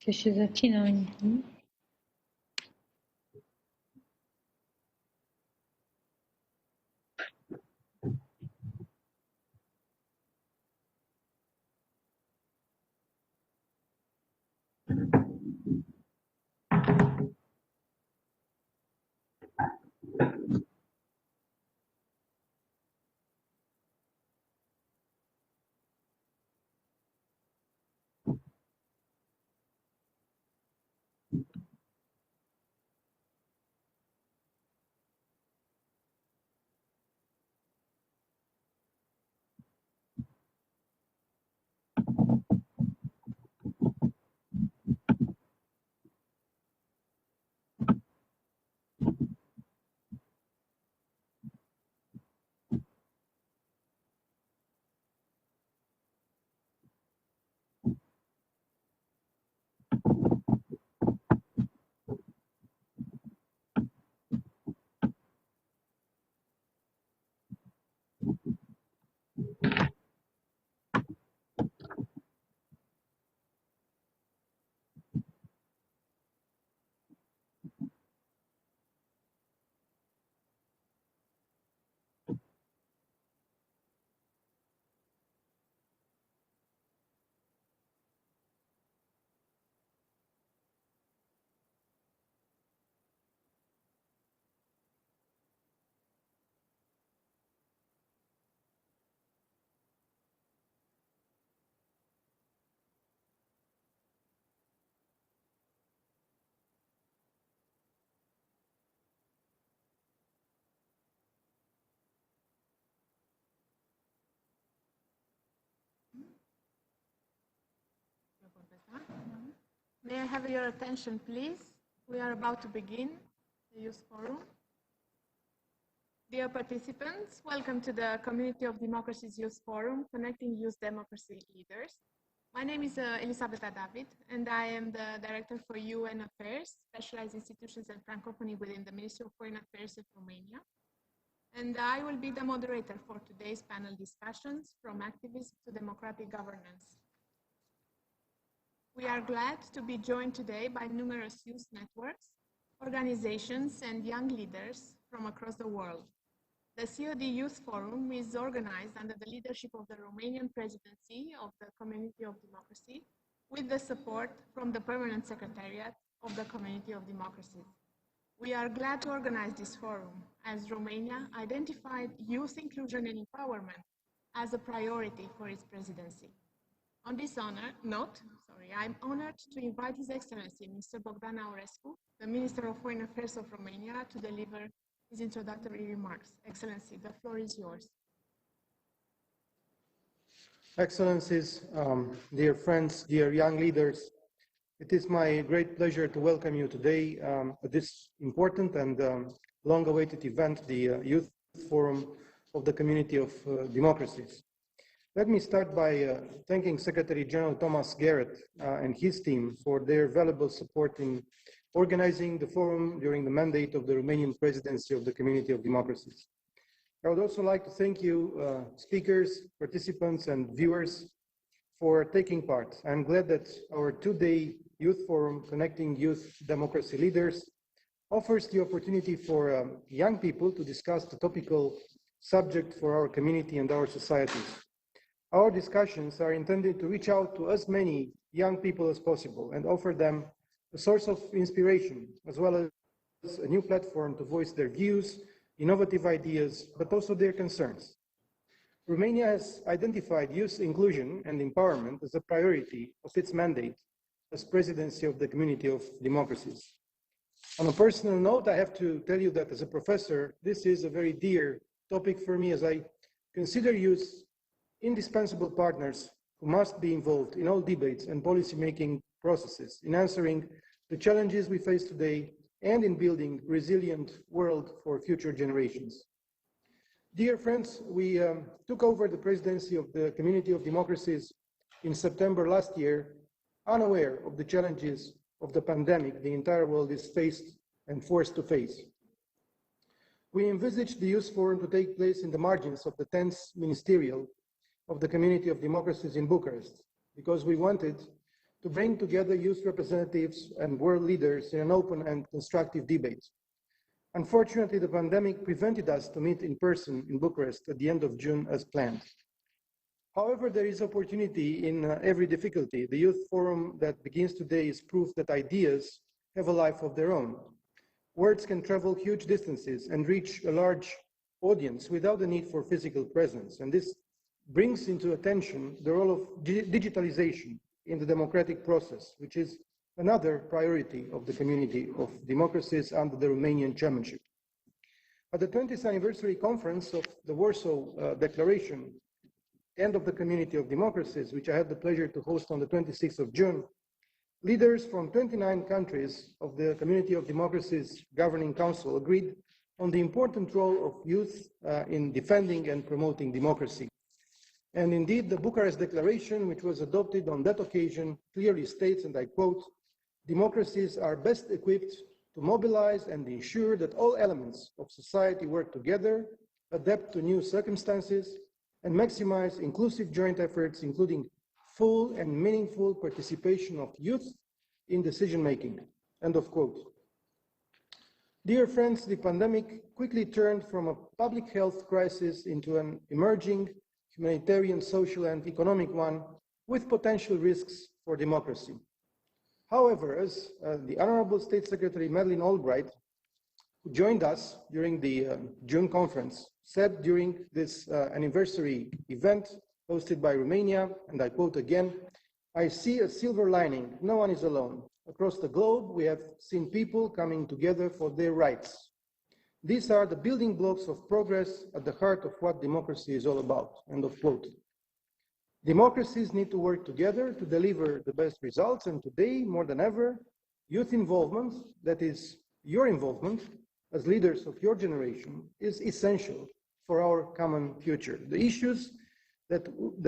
To się zaczyna. May I have your attention, please? We are about to begin the Youth Forum. Dear participants, welcome to the Community of Democracies Youth Forum, Connecting Youth Democracy Leaders. My name is Elisabeta David, and I am the Director for UN Affairs, Specialized Institutions and Francophonie within the Ministry of Foreign Affairs of Romania. And I will be the moderator for today's panel discussions, From Activism to Democratic Governance. We are glad to be joined today by numerous youth networks, organizations, and young leaders from across the world. The CoD Youth Forum is organized under the leadership of the Romanian Presidency of the Community of Democracy, with the support from the Permanent Secretariat of the Community of Democracies. We are glad to organize this forum, as Romania identified youth inclusion and empowerment as a priority for its presidency. On this note, I'm honored to invite His Excellency, Mr. Bogdan Aurescu, the Minister of Foreign Affairs of Romania, to deliver his introductory remarks. Excellency, the floor is yours. Excellencies, dear friends, dear young leaders, it is my great pleasure to welcome you today at this important and long-awaited event, the Youth Forum of the Community of Democracies. Let me start by thanking Secretary General Thomas Garrett and his team for their valuable support in organizing the forum during the mandate of the Romanian Presidency of the Community of Democracies. I would also like to thank you, speakers, participants, and viewers for taking part. I'm glad that our two-day Youth Forum, Connecting Youth Democracy Leaders, offers the opportunity for young people to discuss the topical subject for our community and our societies. Our discussions are intended to reach out to as many young people as possible and offer them a source of inspiration, as well as a new platform to voice their views, innovative ideas, but also their concerns. Romania has identified youth inclusion and empowerment as a priority of its mandate as Presidency of the Community of Democracies. On a personal note, I have to tell you that as a professor, this is a very dear topic for me, as I consider youth indispensable partners who must be involved in all debates and policy-making processes, in answering the challenges we face today and in building a resilient world for future generations. Dear friends, we took over the presidency of the Community of Democracies in September last year, unaware of the challenges of the pandemic the entire world is faced and forced to face. We envisaged the Youth Forum to take place in the margins of the 10th Ministerial of the Community of Democracies in Bucharest, because we wanted to bring together youth representatives and world leaders in an open and constructive debate. Unfortunately, the pandemic prevented us to meet in person in Bucharest at the end of June as planned. However, there is opportunity in every difficulty. The Youth Forum that begins today is proof that ideas have a life of their own. Words can travel huge distances and reach a large audience without the need for physical presence. And this brings into attention the role of digitalization in the democratic process, which is another priority of the community of democracies under the Romanian chairmanship. At the 20th anniversary conference of the Warsaw Declaration, end of the Community of Democracies, which I had the pleasure to host on the 26th of June, leaders from 29 countries of the Community of Democracies Governing Council agreed on the important role of youth in defending and promoting democracy. And indeed, the Bucharest Declaration, which was adopted on that occasion, clearly states, and I quote, "Democracies are best equipped to mobilize and ensure that all elements of society work together, adapt to new circumstances, and maximize inclusive joint efforts, including full and meaningful participation of youth in decision-making," end of quote. Dear friends, the pandemic quickly turned from a public health crisis into an emerging humanitarian, social, and economic one with potential risks for democracy. However, as the Honorable State Secretary Madeleine Albright, who joined us during the June conference, said during this anniversary event hosted by Romania, and I quote again, "I see a silver lining. No one is alone. Across the globe, we have seen people coming together for their rights. These are the building blocks of progress at the heart of what democracy is all about," end of quote. Democracies need to work together to deliver the best results, and today, more than ever, youth involvement, that is, your involvement as leaders of your generation, is essential for our common future. The issues that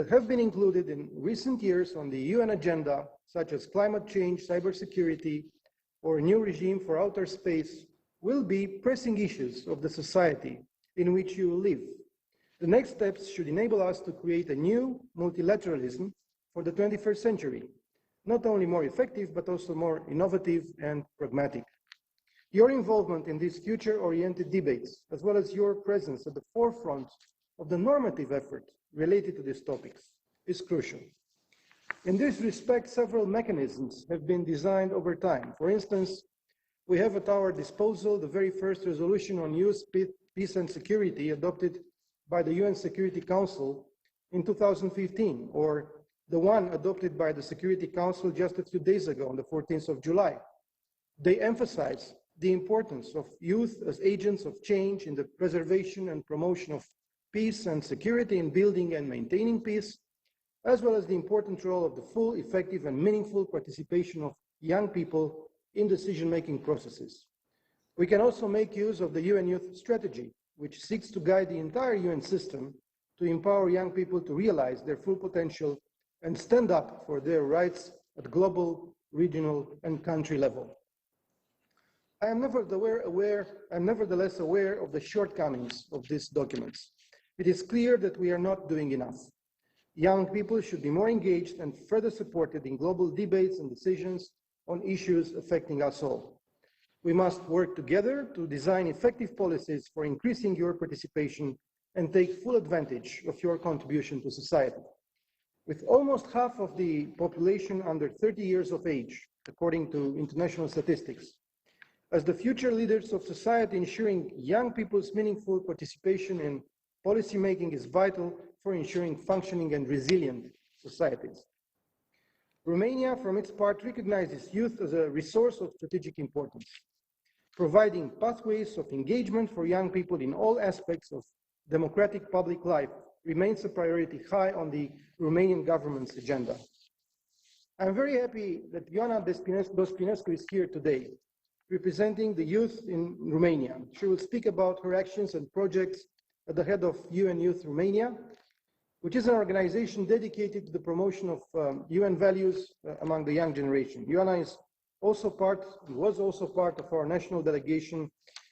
have been included in recent years on the UN agenda, such as climate change, cybersecurity, or a new regime for outer space, will be pressing issues of the society in which you live. The next steps should enable us to create a new multilateralism for the 21st century, not only more effective, but also more innovative and pragmatic. Your involvement in these future-oriented debates, as well as your presence at the forefront of the normative effort related to these topics, is crucial. In this respect, several mechanisms have been designed over time. For instance, we have at our disposal the very first resolution on youth, peace and security adopted by the UN Security Council in 2015, or the one adopted by the Security Council just a few days ago on the 14th of July. They emphasize the importance of youth as agents of change in the preservation and promotion of peace and security in building and maintaining peace, as well as the important role of the full, effective, and meaningful participation of young people in decision-making processes. We can also make use of the UN Youth Strategy, which seeks to guide the entire UN system to empower young people to realize their full potential and stand up for their rights at global, regional, and country level. I am nevertheless aware of the shortcomings of these documents. It is clear that we are not doing enough. Young people should be more engaged and further supported in global debates and decisions on issues affecting us all. We must work together to design effective policies for increasing your participation and take full advantage of your contribution to society. With almost half of the population under 30 years of age, according to international statistics, as the future leaders of society, ensuring young people's meaningful participation in policymaking is vital for ensuring functioning and resilient societies. Romania, from its part, recognizes youth as a resource of strategic importance. Providing pathways of engagement for young people in all aspects of democratic public life remains a priority high on the Romanian government's agenda. I'm very happy that Ioana Dospinescu is here today, representing the youth in Romania. She will speak about her actions and projects at the head of UN Youth Romania, which is an organization dedicated to the promotion of UN values among the young generation. Ioana was also part of our national delegation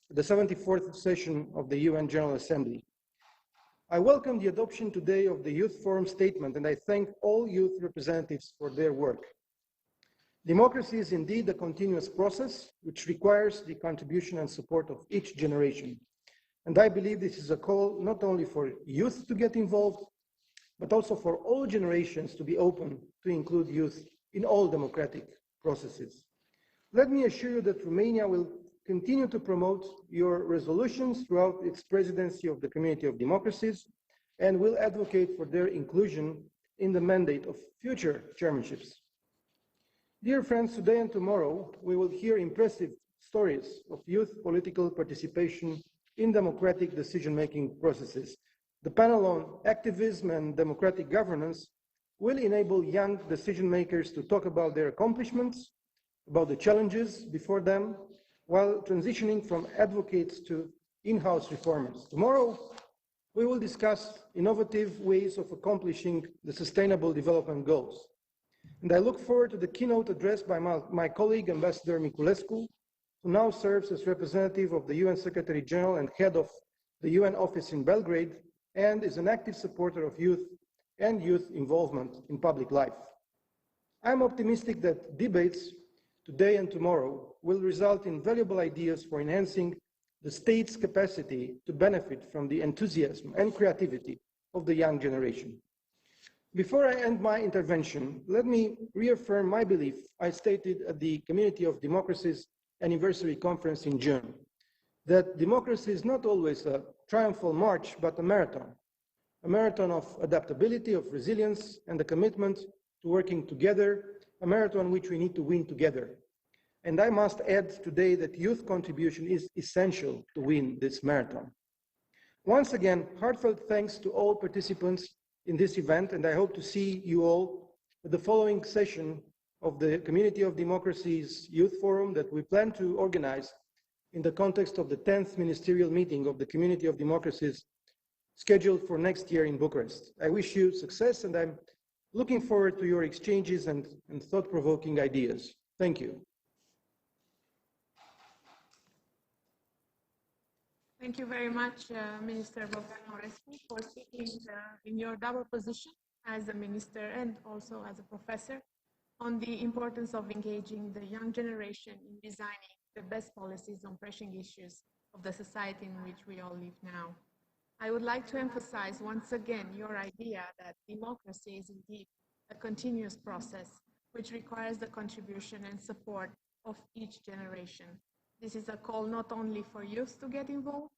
at the 74th session of the UN General Assembly. I welcome the adoption today of the Youth Forum statement, and I thank all youth representatives for their work. Democracy is indeed a continuous process which requires the contribution and support of each generation. And I believe this is a call not only for youth to get involved, but also for all generations to be open to include youth in all democratic processes. Let me assure you that Romania will continue to promote your resolutions throughout its presidency of the Community of Democracies and will advocate for their inclusion in the mandate of future chairmanships. Dear friends, today and tomorrow, we will hear impressive stories of youth political participation in democratic decision-making processes. The panel on activism and democratic governance will enable young decision-makers to talk about their accomplishments, about the challenges before them, while transitioning from advocates to in-house reformers. Tomorrow, we will discuss innovative ways of accomplishing the Sustainable Development Goals. And I look forward to the keynote address by my colleague, Ambassador Miculescu, who now serves as representative of the UN Secretary General and head of the UN office in Belgrade, and is an active supporter of youth and youth involvement in public life. I'm optimistic that debates today and tomorrow will result in valuable ideas for enhancing the state's capacity to benefit from the enthusiasm and creativity of the young generation. Before I end my intervention, let me reaffirm my belief I stated at the Community of Democracies Anniversary Conference in June, that democracy is not always a triumphal march, but a marathon of adaptability, of resilience, and a commitment to working together, a marathon which we need to win together. And I must add today that youth contribution is essential to win this marathon. Once again, heartfelt thanks to all participants in this event, and I hope to see you all at the following session of the Community of Democracies Youth Forum that we plan to organize in the context of the 10th Ministerial Meeting of the Community of Democracies scheduled for next year in Bucharest. I wish you success, and I'm looking forward to your exchanges and thought-provoking ideas. Thank you. Thank you very much, Minister Bogdan Aurescu, for speaking in your double position as a minister and also as a professor on the importance of engaging the young generation in designing the best policies on pressing issues of the society in which we all live now. I would like to emphasize once again your idea that democracy is indeed a continuous process which requires the contribution and support of each generation. This is a call not only for youth to get involved,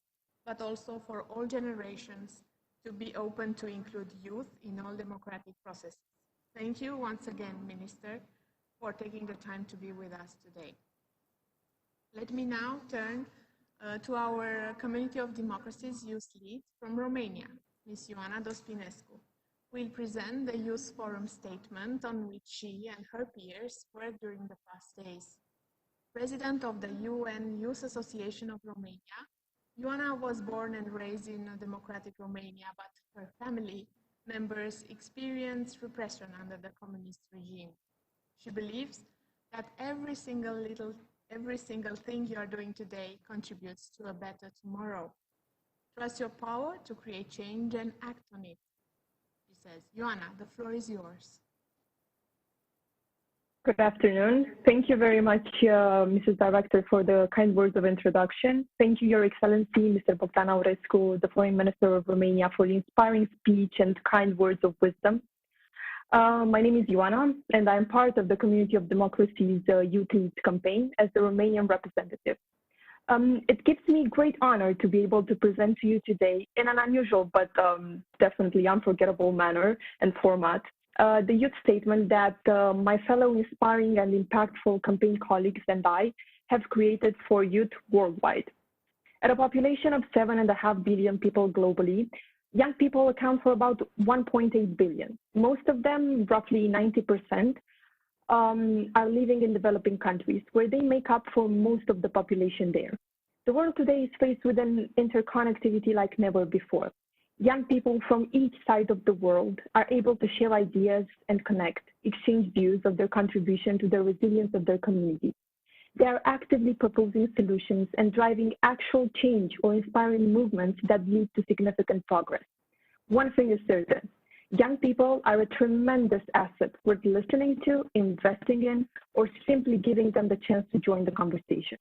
but also for all generations to be open to include youth in all democratic processes. Thank you once again, Minister, for taking the time to be with us today. Let me now turn to our Community of Democracies Youth Lead from Romania, Ms. Ioana Dospinescu, who will present the Youth Forum statement on which she and her peers worked during the past days. President of the UN Youth Association of Romania, Ioana was born and raised in a democratic Romania, but her family members experienced repression under the communist regime. She believes that every single thing you are doing today contributes to a better tomorrow. Trust your power to create change and act on it, she says. Ioana, the floor is yours. Good afternoon. Thank you very much, Mrs. Director, for the kind words of introduction. Thank you, Your Excellency, Mr. Bogdan Aurescu, the Foreign Minister of Romania, for the inspiring speech and kind words of wisdom. My name is Ioana, and I'm part of the Community of Democracies Youth Lead campaign as the Romanian representative. It gives me great honor to be able to present to you today in an unusual but definitely unforgettable manner and format the youth statement that my fellow inspiring and impactful campaign colleagues and I have created for youth worldwide. At a population of 7.5 billion people globally, young people account for about 1.8 billion. Most of them, roughly 90%, are living in developing countries where they make up for most of the population there. The world today is faced with an interconnectivity like never before. Young people from each side of the world are able to share ideas and connect, exchange views of their contribution to the resilience of their community. They are actively proposing solutions and driving actual change or inspiring movements that lead to significant progress. One thing is certain. Young people are a tremendous asset worth listening to, investing in, or simply giving them the chance to join the conversation.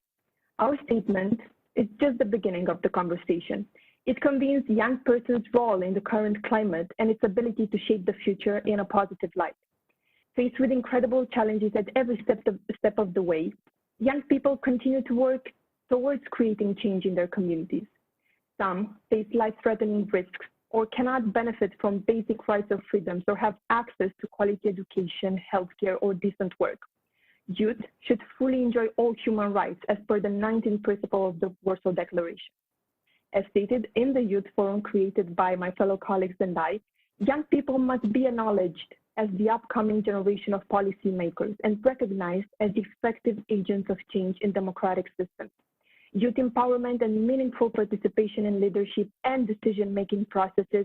Our statement is just the beginning of the conversation. It convenes the young person's role in the current climate and its ability to shape the future in a positive light. Faced with incredible challenges at every step of the way, young people continue to work towards creating change in their communities. Some face life-threatening risks or cannot benefit from basic rights or freedoms or have access to quality education, healthcare, or decent work. Youth should fully enjoy all human rights as per the 19th principle of the Warsaw Declaration. As stated in the Youth Forum created by my fellow colleagues and I, young people must be acknowledged as the upcoming generation of policymakers and recognized as effective agents of change in democratic systems. Youth empowerment and meaningful participation in leadership and decision-making processes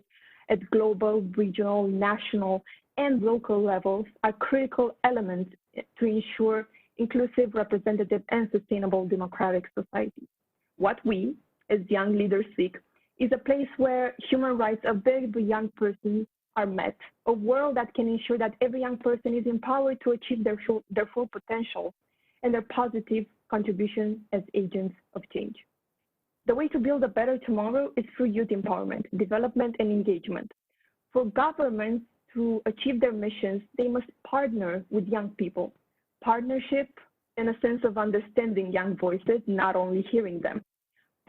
at global, regional, national, and local levels are critical elements to ensure inclusive, representative, and sustainable democratic society. What we, as young leaders, seek is a place where human rights of every young person are met, a world that can ensure that every young person is empowered to achieve their full potential and their positive contribution as agents of change. The way to build a better tomorrow is through youth empowerment, development, and engagement. For governments to achieve their missions, they must partner with young people. Partnership in a sense of understanding young voices, not only hearing them.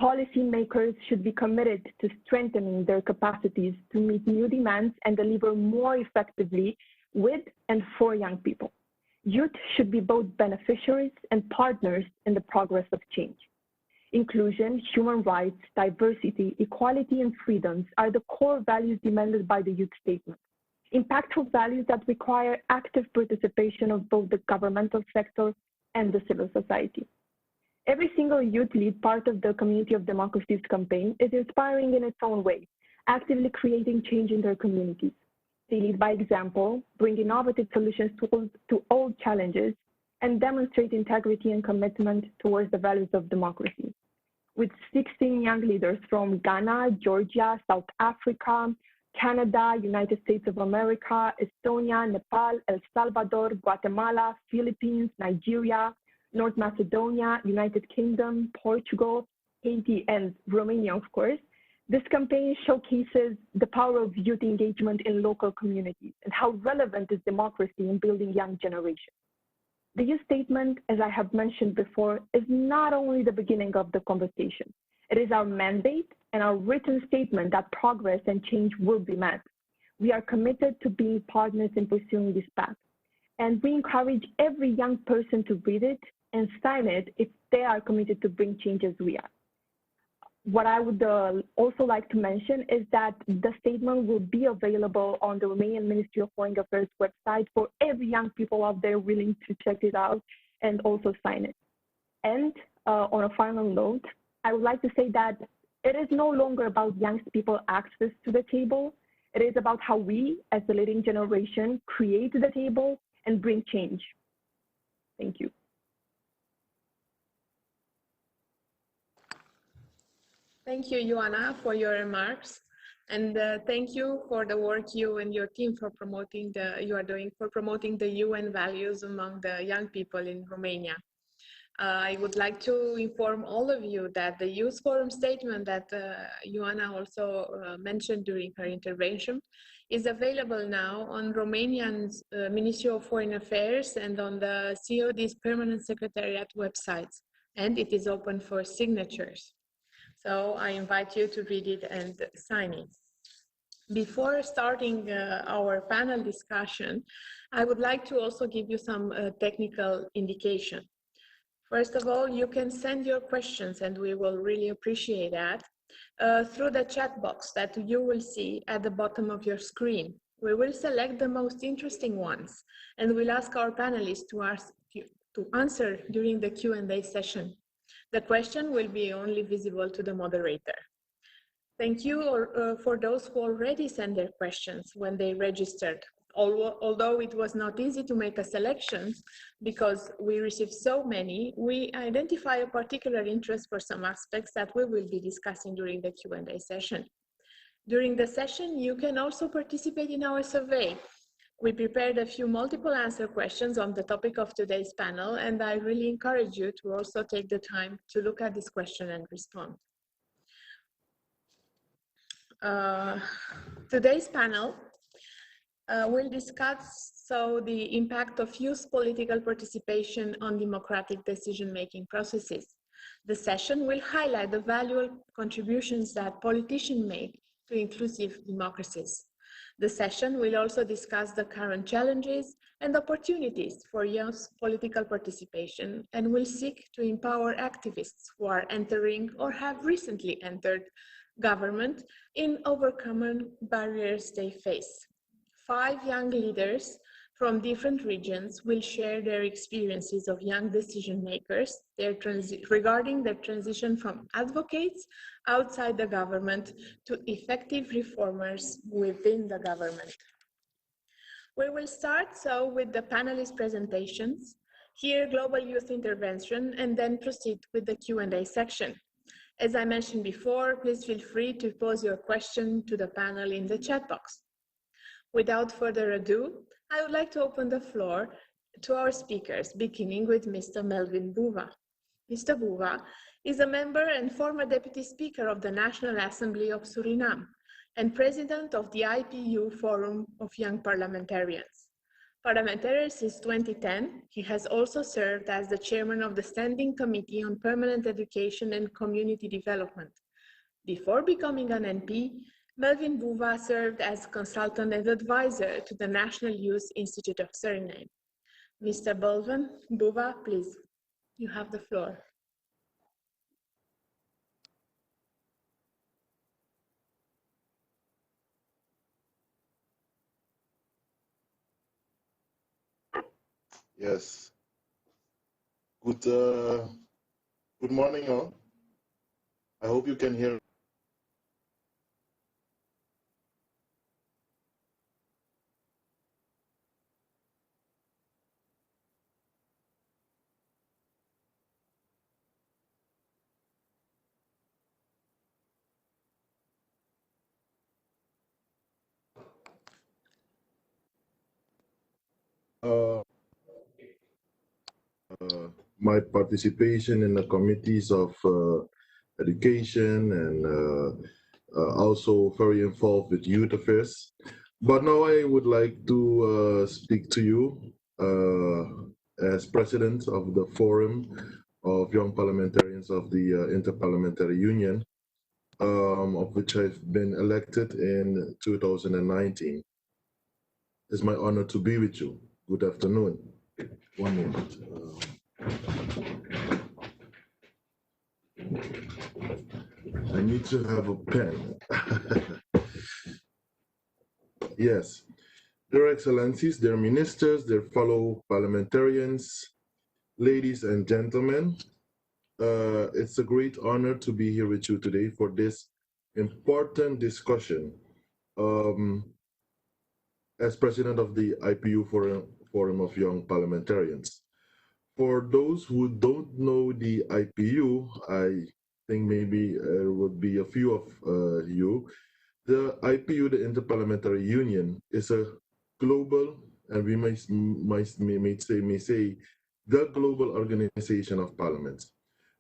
Policymakers should be committed to strengthening their capacities to meet new demands and deliver more effectively with and for young people. Youth should be both beneficiaries and partners in the progress of change. Inclusion, human rights, diversity, equality, and freedoms are the core values demanded by the Youth Statement. Impactful values that require active participation of both the governmental sector and the civil society. Every single youth lead part of the Community of Democracies campaign is inspiring in its own way, actively creating change in their communities. They lead by example, bring innovative solutions to old challenges, and demonstrate integrity and commitment towards the values of democracy. With 16 young leaders from Ghana, Georgia, South Africa, Canada, United States of America, Estonia, Nepal, El Salvador, Guatemala, Philippines, Nigeria, North Macedonia, United Kingdom, Portugal, Haiti, and Romania, of course, this campaign showcases the power of youth engagement in local communities and how relevant is democracy in building young generations. The Youth Statement, as I have mentioned before, is not only the beginning of the conversation. It is our mandate and our written statement that progress and change will be met. We are committed to being partners in pursuing this path. And we encourage every young person to read it and sign it if they are committed to bring change as we are. What I would also like to mention is that the statement will be available on the Romanian Ministry of Foreign Affairs website for every young people out there willing to check it out and also sign it. And on a final note, I would like to say that it is no longer about young people's access to the table. It is about how we, as the leading generation, create the table and bring change. Thank you. Thank you, Ioana, for your remarks. And thank you for the work you and your team for promoting the UN values among the young people in Romania. I would like to inform all of you that the Youth Forum statement that Ioana also mentioned during her intervention is available now on Romanian's Ministry of Foreign Affairs and on the CoD's Permanent Secretariat websites, and it is open for signatures. So I invite you to read it and sign it. Before starting our panel discussion, I would like to also give you some technical indication. First of all, you can send your questions, and we will really appreciate that, through the chat box that you will see at the bottom of your screen. We will select the most interesting ones, and we'll ask our panelists to answer during the Q&A session. The question will be only visible to the moderator. Thank you for those who already sent their questions when they registered. Although it was not easy to make a selection because we received so many, we identify a particular interest for some aspects that we will be discussing during the Q&A session. During the session, you can also participate in our survey. We prepared a few multiple answer questions on the topic of today's panel, and I really encourage you to also take the time to look at this question and respond. Today's panel will discuss the impact of youth political participation on democratic decision-making processes. The session will highlight the valuable contributions that politicians make to inclusive democracies. The session will also discuss the current challenges and opportunities for youth political participation, and will seek to empower activists who are entering or have recently entered government in overcoming barriers they face. 5 young leaders from different regions will share their experiences of young decision makers regarding their transition from advocates outside the government to effective reformers within the government. We will start with the panelist presentations, hear global youth intervention, and then proceed with the Q&A section. As I mentioned before, please feel free to pose your question to the panel in the chat box. Without further ado, I would like to open the floor to our speakers, beginning with Mr. Melvin Buba. Mr. Buba is a member and former Deputy Speaker of the National Assembly of Suriname and President of the IPU Forum of Young Parliamentarians. Parliamentarian since 2010, he has also served as the Chairman of the Standing Committee on Permanent Education and Community Development. Before becoming an MP, Melvin Buba served as consultant and advisor to the National Youth Institute of Suriname. Mr. Melvin Buba, please, you have the floor. Yes. Good morning, all. I hope you can hear. My participation in the committees of education and also very involved with youth affairs. But now I would like to speak to you as president of the Forum of Young Parliamentarians of the Interparliamentary Union, of which I've been elected in 2019. It's my honor to be with you. Good afternoon. One moment. I need to have a pen. Yes. Their Excellencies, their ministers, their fellow parliamentarians, ladies and gentlemen, it's a great honor to be here with you today for this important discussion. As president of the IPU Forum of Young Parliamentarians. For those who don't know the IPU, I think maybe there would be a few of you. The IPU, the Interparliamentary Union, is a global, and we may say, the global organization of parliaments.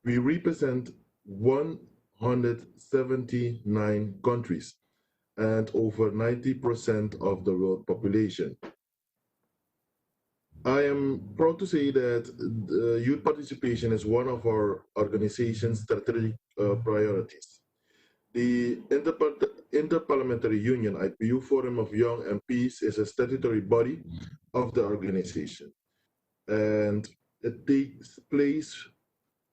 We represent 179 countries and over 90% of the world population. I am proud to say that youth participation is one of our organization's strategic priorities. The Interparliamentary Union, IPU Forum of Young MPs, is a statutory body of the organization. And it takes place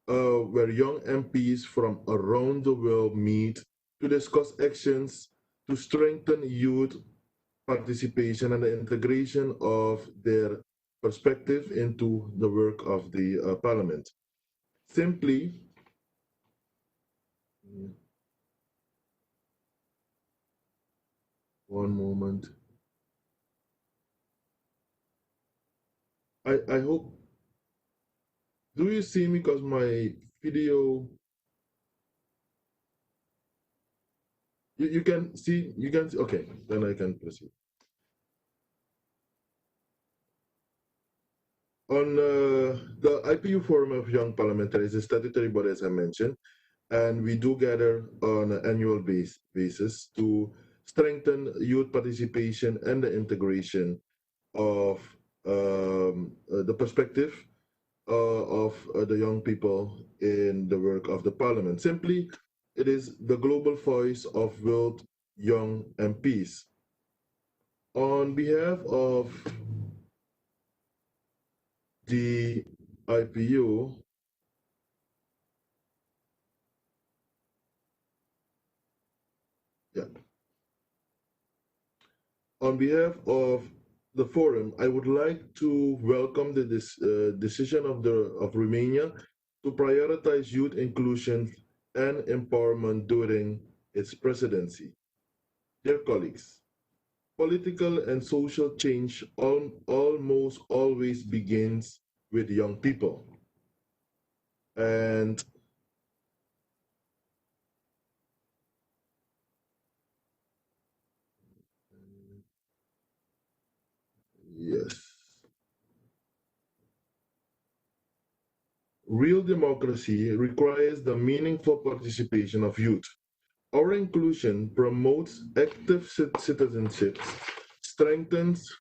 where young MPs from around the world meet to discuss actions to strengthen youth participation and the integration of their perspective into the work of the Parliament. Simply, one moment. I hope, do you see me? Because my video, You can see, okay, then I can proceed. On the IPU Forum of Young Parliamentarians is a statutory body, as I mentioned, and we do gather on an annual basis to strengthen youth participation and the integration of the perspective of the young people in the work of the parliament. Simply, it is the global voice of world young MPs. On behalf of the IPU, on behalf of the forum, I would like to welcome the decision of Romania to prioritize youth inclusion and empowerment during its presidency. Dear colleagues, political and social change almost always begins with young people. And yes, real democracy requires the meaningful participation of youth. Our inclusion promotes active citizenship, strengthens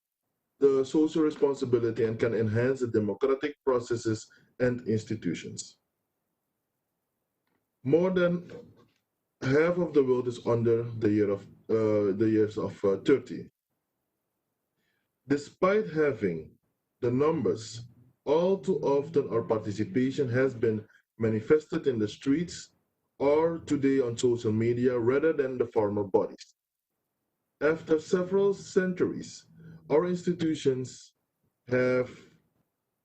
the social responsibility, and can enhance the democratic processes and institutions. More than half of the world is under the years of 30. Despite having the numbers, all too often our participation has been manifested in the streets or today on social media rather than the formal bodies. After several centuries, our institutions have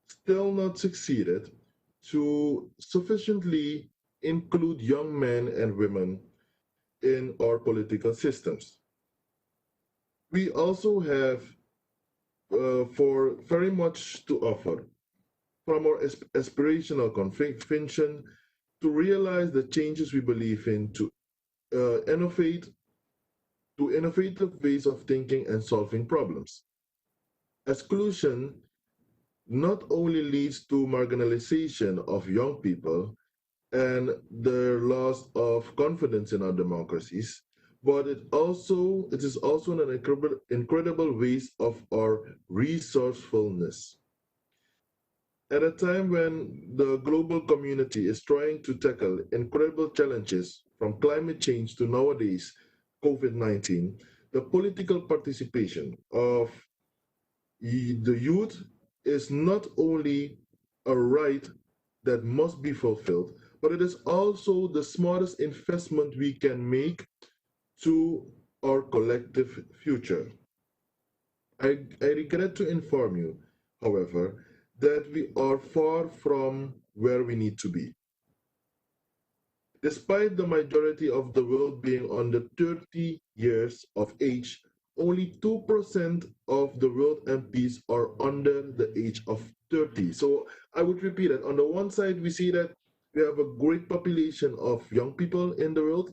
still not succeeded to sufficiently include young men and women in our political systems. We also have for very much to offer, from our aspirational conviction to realize the changes we believe in, to innovative ways of thinking and solving problems. Exclusion not only leads to marginalization of young people and their loss of confidence in our democracies, but it is also an incredible waste of our resourcefulness. At a time when the global community is trying to tackle incredible challenges from climate change to nowadays COVID-19, the political participation of the youth is not only a right that must be fulfilled, but it is also the smartest investment we can make to our collective future. I regret to inform you, however, that we are far from where we need to be. Despite the majority of the world being under 30 years of age, only 2% of the world MPs are under the age of 30. So I would repeat that. On the one side, we see that we have a great population of young people in the world.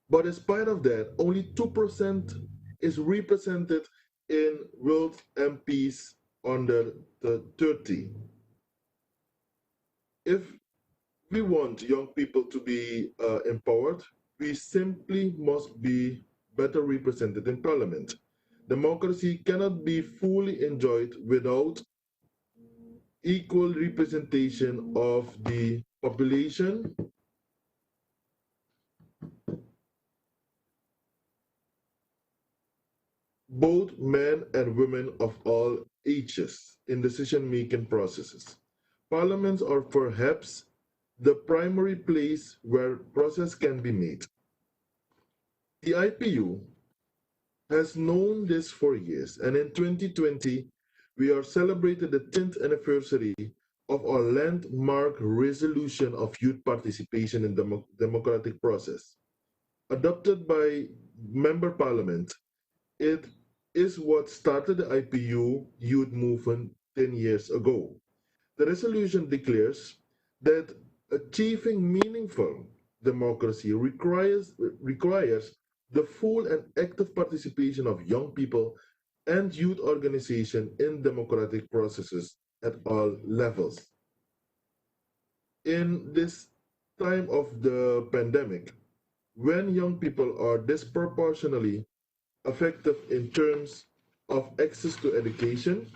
But in spite of that, only 2% is represented in world MPs under the 30. If we want young people to be empowered, we simply must be better represented in parliament. Democracy cannot be fully enjoyed without equal representation of the population, both men and women of all ages, in decision-making processes. Parliaments are perhaps the primary place where process can be made. The IPU has known this for years, and in 2020, we are celebrating the 10th anniversary of our landmark resolution of youth participation in the democratic process. Adopted by member parliament, it is what started the IPU youth movement 10 years ago. The resolution declares that achieving meaningful democracy requires the full and active participation of young people and youth organizations in democratic processes at all levels. In this time of the pandemic, when young people are disproportionately affected in terms of access to education,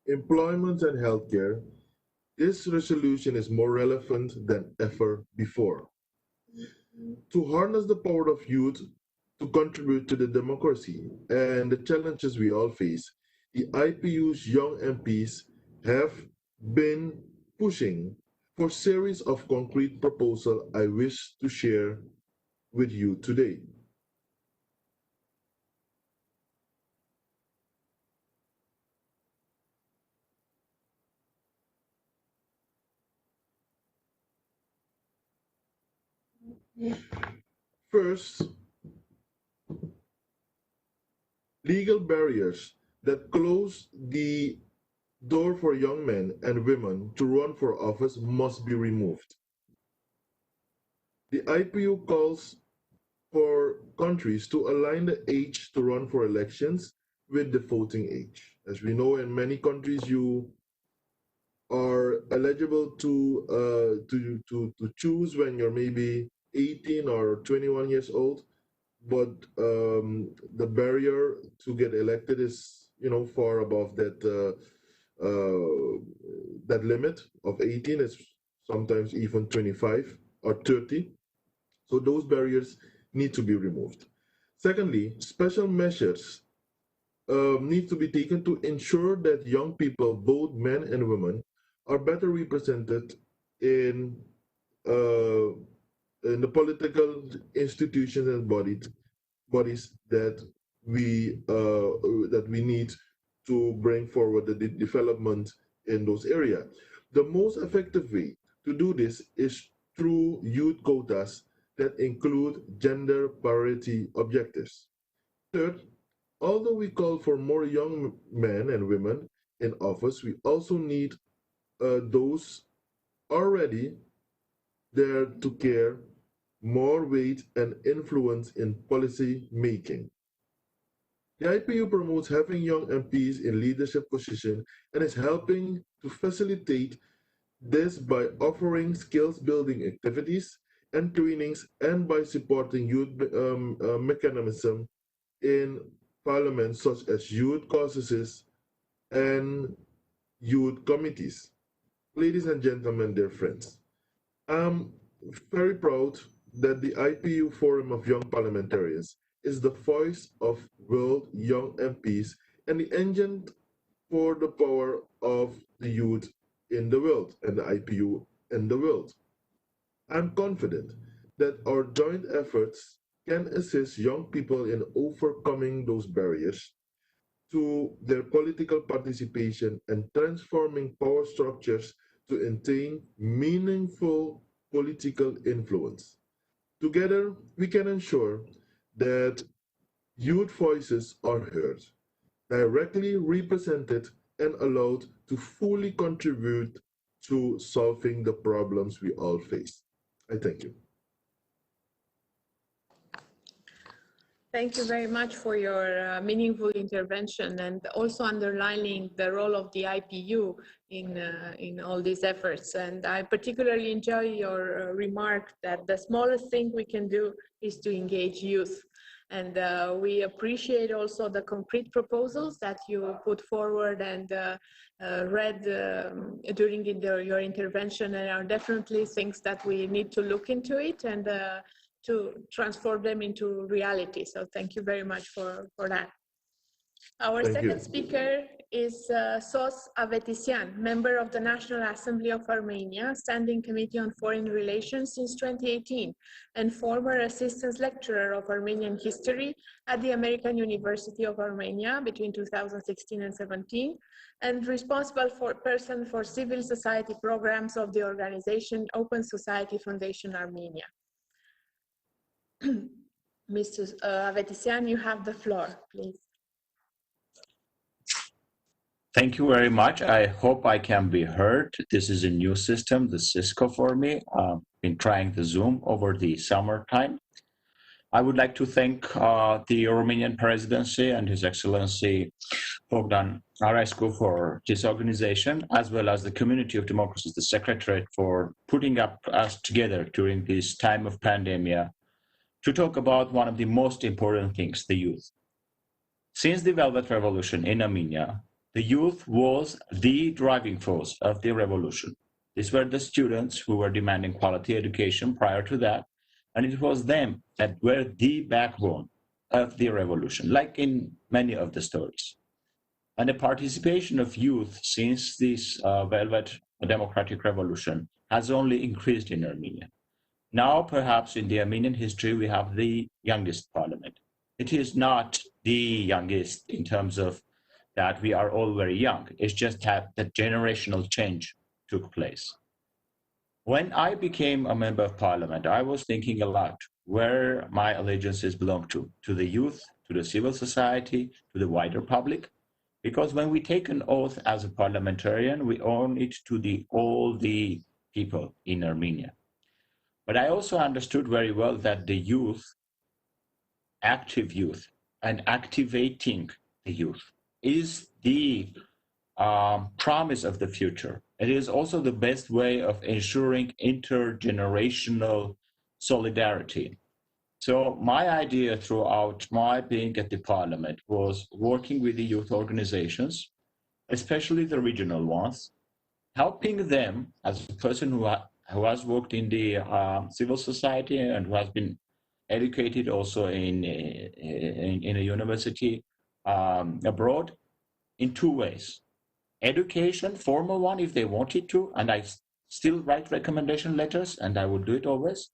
employment, and healthcare, this resolution is more relevant than ever before. To harness the power of youth to contribute to the democracy and the challenges we all face, the IPU's young MPs have been pushing for a series of concrete proposals I wish to share with you today. First, legal barriers that close the door for young men and women to run for office must be removed. The IPU calls for countries to align the age to run for elections with the voting age. As we know, in many countries, you are eligible to choose when you're maybe 18 or 21 years old, but the barrier to get elected is, far above that limit of 18. It's sometimes even 25 or 30. So those barriers need to be removed. Secondly, special measures need to be taken to ensure that young people, both men and women, are better represented in the political institutions and bodies that we need to bring forward the development in those areas. The most effective way to do this is through youth quotas that include gender parity objectives. Third, although we call for more young men and women in office, we also need those already there to care more weight and influence in policy making. The IPU promotes having young MPs in leadership positions and is helping to facilitate this by offering skills building activities and trainings and by supporting youth mechanisms in parliament such as youth caucuses and youth committees. Ladies and gentlemen, dear friends, I'm very proud that the IPU Forum of Young Parliamentarians is the voice of world young MPs and the engine for the power of the youth in the world and the IPU in the world. I'm confident that our joint efforts can assist young people in overcoming those barriers to their political participation and transforming power structures to attain meaningful political influence. Together, we can ensure that youth voices are heard, directly represented, and allowed to fully contribute to solving the problems we all face. I thank you. Thank you very much for your meaningful intervention and also underlining the role of the IPU in all these efforts. And I particularly enjoy your remark that the smallest thing we can do is to engage youth. And we appreciate also the concrete proposals that you put forward and read during your intervention, and are definitely things that we need to look into it and to transform them into reality. So thank you very much for that. Our second speaker is Sos Avetisian, member of the National Assembly of Armenia, Standing Committee on Foreign Relations since 2018, and former assistant lecturer of Armenian history at the American University of Armenia between 2016 and 17, and responsible person for civil society programs of the organization Open Society Foundation Armenia. Mr. Avetisian, you have the floor, please. Thank you very much. I hope I can be heard. This is a new system, the Cisco for me. been trying the Zoom over the summertime. I would like to thank the Romanian presidency and His Excellency Bogdan Aurescu for this organization, as well as the Community of Democracies, the Secretariat, for putting us together during this time of pandemic to talk about one of the most important things, the youth. Since the Velvet Revolution in Armenia, the youth was the driving force of the revolution. These were the students who were demanding quality education prior to that, and it was them that were the backbone of the revolution, like in many of the stories. And the participation of youth since this Velvet Democratic Revolution has only increased in Armenia. Now, perhaps in the Armenian history, we have the youngest parliament. It is not the youngest in terms of that we are all very young. It's just that the generational change took place. When I became a member of parliament, I was thinking a lot where my allegiances belong to the youth, to the civil society, to the wider public. Because when we take an oath as a parliamentarian, we own it to all the people in Armenia. But I also understood very well that the youth, active youth, and activating the youth is the promise of the future. It is also the best way of ensuring intergenerational solidarity. So my idea throughout my being at the parliament was working with the youth organizations, especially the regional ones, helping them as a person who has worked in the civil society and who has been educated also in a university abroad, in two ways. Education, formal one if they wanted to, and I still write recommendation letters, and I will do it always.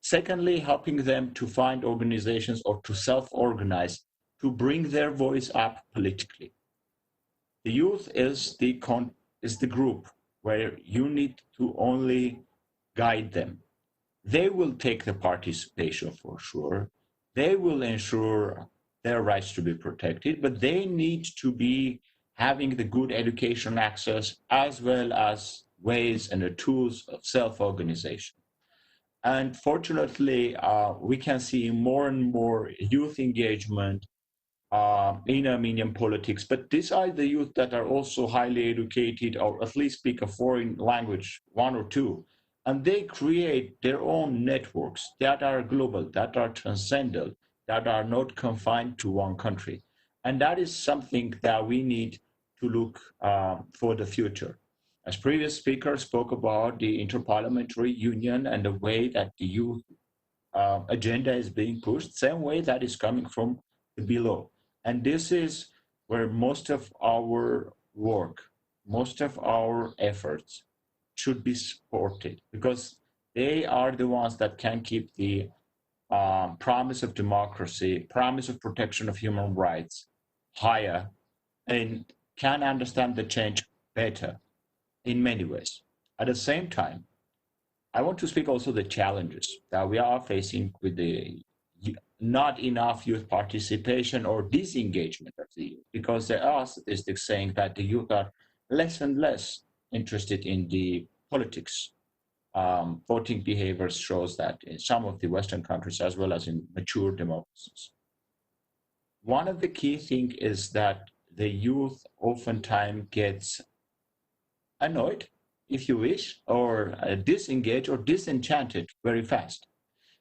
Secondly, helping them to find organizations or to self-organize, to bring their voice up politically. The youth is the group where you need to only guide them. They will take the participation for sure. They will ensure their rights to be protected, but they need to be having the good education access as well as ways and the tools of self-organization. And fortunately, we can see more and more youth engagement in Armenian politics, but these are the youth that are also highly educated or at least speak a foreign language, one or two, and they create their own networks that are global, that are transcendental, that are not confined to one country. And that is something that we need to look for the future. As previous speakers spoke about the Interparliamentary Union and the way that the youth agenda is being pushed, same way that is coming from below. And this is where most of our work, most of our efforts should be supported, because they are the ones that can keep the promise of democracy, promise of protection of human rights higher, and can understand the change better in many ways. At the same time, I want to speak also the challenges that we are facing with the not enough youth participation or disengagement of the youth, because there are statistics saying that the youth are less and less interested in the politics. Voting behaviors shows that in some of the Western countries as well as in mature democracies. One of the key things is that the youth oftentimes gets annoyed, if you wish, or disengaged or disenchanted very fast.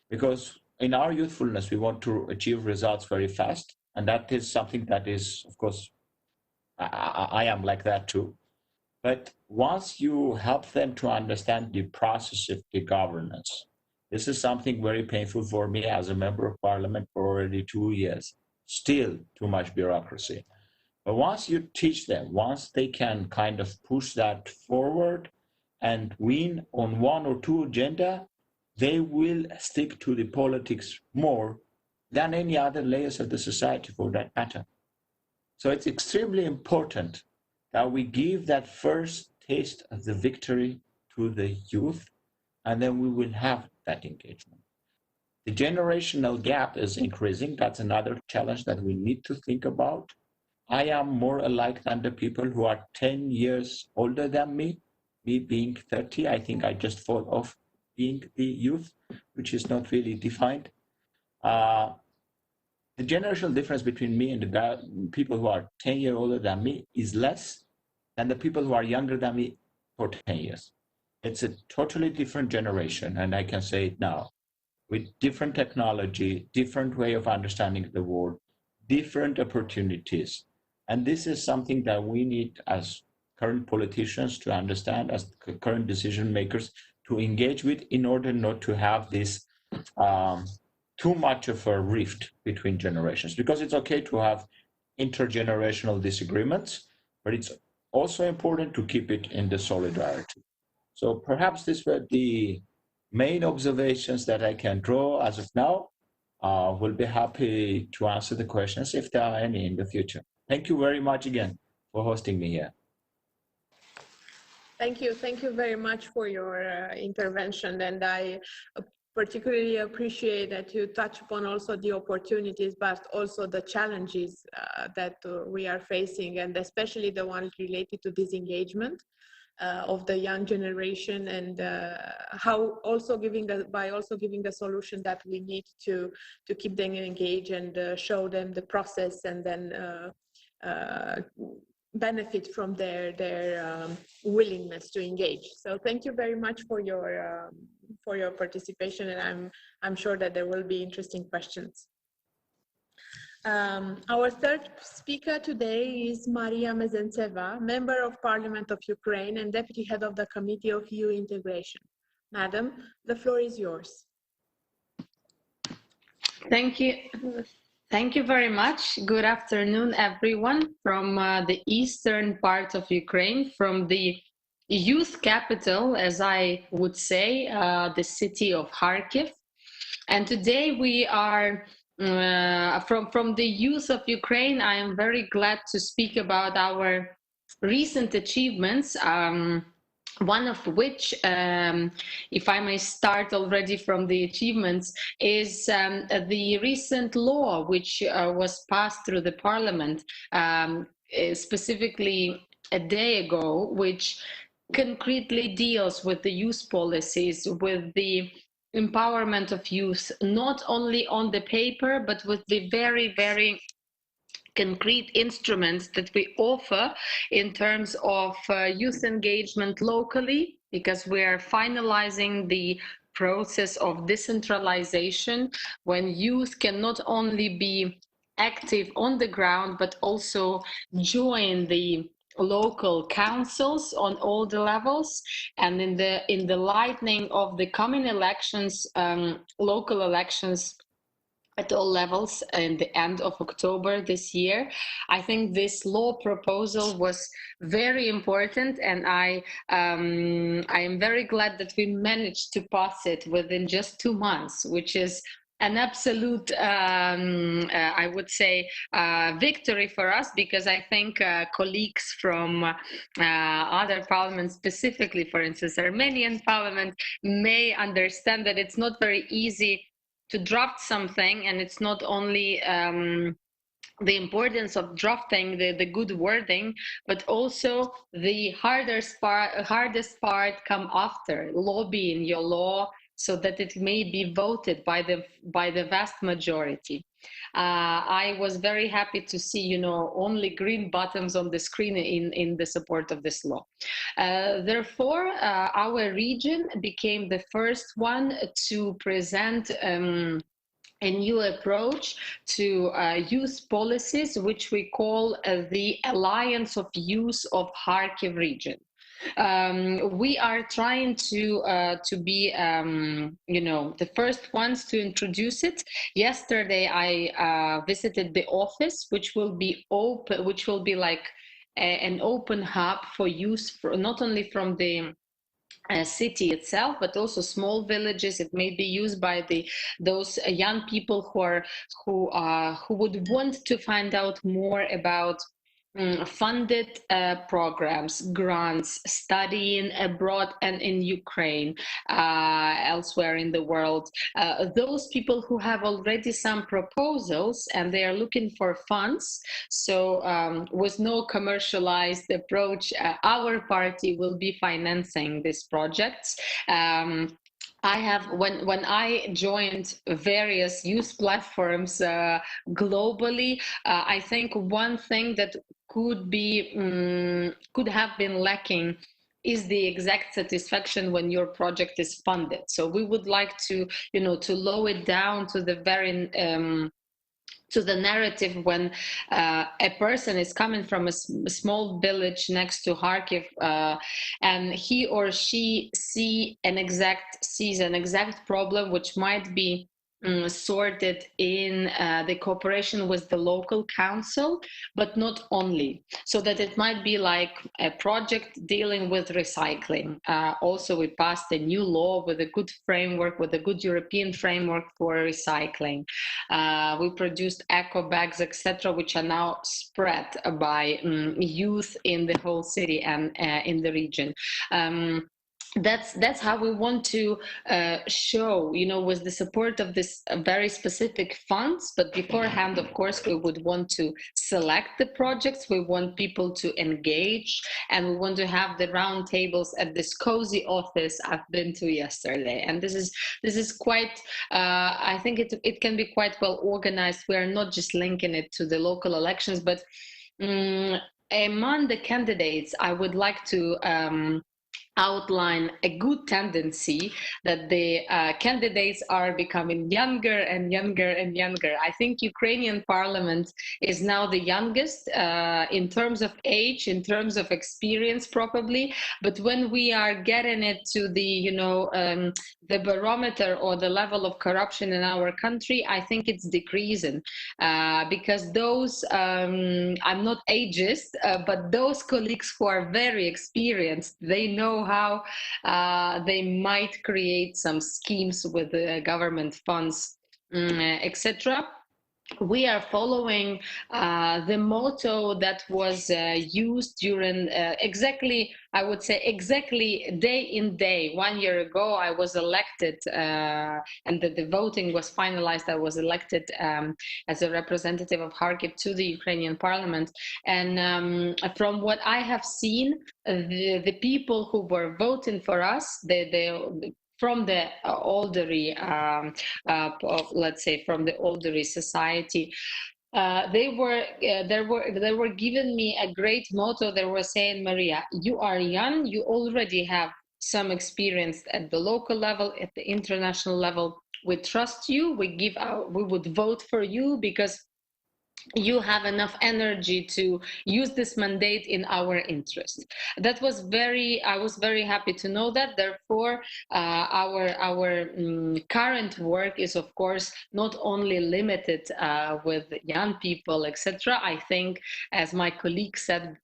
Because in our youthfulness, we want to achieve results very fast. And that is something that is, of course, I am like that too. But once you help them to understand the process of the governance, this is something very painful for me as a member of parliament for already 2 years, still too much bureaucracy. But once you teach them, once they can kind of push that forward and win on one or two agenda, they will stick to the politics more than any other layers of the society for that matter. So it's extremely important that we give that first taste of the victory to the youth, and then we will have that engagement. The generational gap is increasing. That's another challenge that we need to think about. I am more alike than the people who are 10 years older than me being 30. I think I just fall off being the youth, which is not really defined. The generational difference between me and the people who are 10 years older than me is less than the people who are younger than me for 10 years. It's a totally different generation, and I can say it now, with different technology, different way of understanding the world, different opportunities. And this is something that we need as current politicians to understand, as current decision makers to engage with, in order not to have this too much of a rift between generations. Because it's okay to have intergenerational disagreements, but it's also important to keep it in the solidarity. So perhaps these were the main observations that I can draw as of now. We'll be happy to answer the questions if there are any in the future. Thank you very much again for hosting me here. Thank you very much for your intervention, and I particularly appreciate that you touch upon also the opportunities, but also the challenges that we are facing, and especially the ones related to disengagement of the young generation, and how also by giving the solution that we need to keep them engaged and show them the process, and then benefit from their willingness to engage. So thank you very much for your participation, and I'm sure that there will be interesting questions. Our third speaker today is Maria Mezentseva, Member of Parliament of Ukraine and Deputy Head of the Committee of EU Integration. Madam, the floor is yours. Thank you. Thank you very much. Good afternoon, everyone, from the eastern part of Ukraine, from the youth capital, as I would say, the city of Kharkiv. And today we are from the youth of Ukraine. I am very glad to speak about our recent achievements, one of which, if I may start already from the achievements, is the recent law which was passed through the parliament, specifically a day ago, which concretely deals with the youth policies, with the empowerment of youth, not only on the paper, but with the very, very concrete instruments that we offer in terms of youth engagement locally, because we are finalizing the process of decentralization, when youth can not only be active on the ground, but also join the local councils on all the levels. And in the lightning of the coming elections, local elections at all levels in the end of October this year, I think this law proposal was very important, and I am very glad that we managed to pass it within just 2 months, which is an absolute, I would say, victory for us, because I think colleagues from other parliaments, specifically, for instance, Armenian parliament, may understand that it's not very easy to draft something, and it's not only the importance of drafting the good wording, but also the hardest part come after, lobbying your law so that it may be voted by the vast majority. I was very happy to see, only green buttons on the screen in the support of this law. Therefore, our region became the first one to present a new approach to youth policies, which we call the Alliance of Youth of Kharkiv region. We are trying to be, the first ones to introduce it. Yesterday, I visited the office, which will be open, which will be like an open hub for youth, not only from the city itself, but also small villages. It may be used by those young people who would want to find out more about funded programs, grants, studying abroad and in Ukraine, elsewhere in the world. Those people who have already some proposals and they are looking for funds. So with no commercialized approach, our party will be financing these projects. when I joined various youth platforms globally, I think one thing that could have been lacking is the exact satisfaction when your project is funded. So we would like to, to lower it down to the very to the narrative when a person is coming from a small village next to Kharkiv, and he or she sees an exact problem which might be sorted in the cooperation with the local council, but not only. So that it might be like a project dealing with recycling. Also, we passed a new law with a good framework, with a good European framework for recycling. We produced eco bags, etc., which are now spread by youth in the whole city and in the region. That's how we want to show, with the support of this very specific funds. But beforehand, of course, we would want to select the projects. We want people to engage, and we want to have the round tables at this cozy office I've been to yesterday. And this is quite. I think it can be quite well organized. We are not just linking it to the local elections, but among the candidates, I would like to outline a good tendency that the candidates are becoming younger and younger and younger. I think Ukrainian parliament is now the youngest in terms of age, in terms of experience probably, but when we are getting it to the, the barometer or the level of corruption in our country, I think it's decreasing because those, I'm not ageist, but those colleagues who are very experienced, they know how they might create some schemes with government funds, etc. We are following the motto that was used during exactly day in day. 1 year ago, I was elected, and the voting was finalized. I was elected as a representative of Kharkiv to the Ukrainian parliament. And from what I have seen, the people who were voting for us, from the older, let's say, from the older society, they were giving me a great motto. They were saying, Maria, you are young, you already have some experience at the local level, at the international level. We trust you. We would vote for you because you have enough energy to use this mandate in our interest. I was very happy to know that. Therefore, our current work is, of course, not only limited with young people, etc. I think, as my colleague said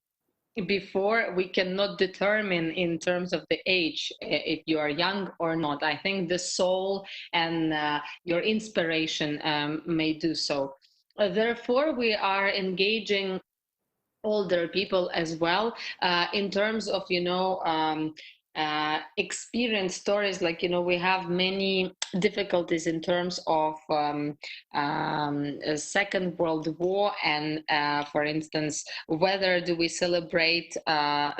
before, we cannot determine in terms of the age if you are young or not. I think the soul and your inspiration may do so. Therefore, we are engaging older people as well in terms of, experience stories. Like, we have many difficulties in terms of Second World War, and for instance, whether do we celebrate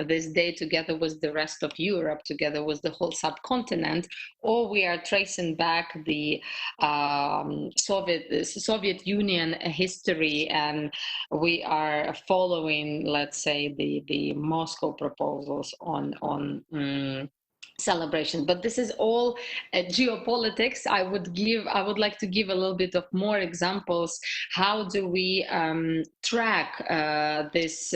this day together with the rest of Europe, together with the whole subcontinent, or we are tracing back the Soviet Union history, and we are following, let's say, the Moscow proposals on celebration. But this is all geopolitics. I would like to give a little bit of more examples. How do we track this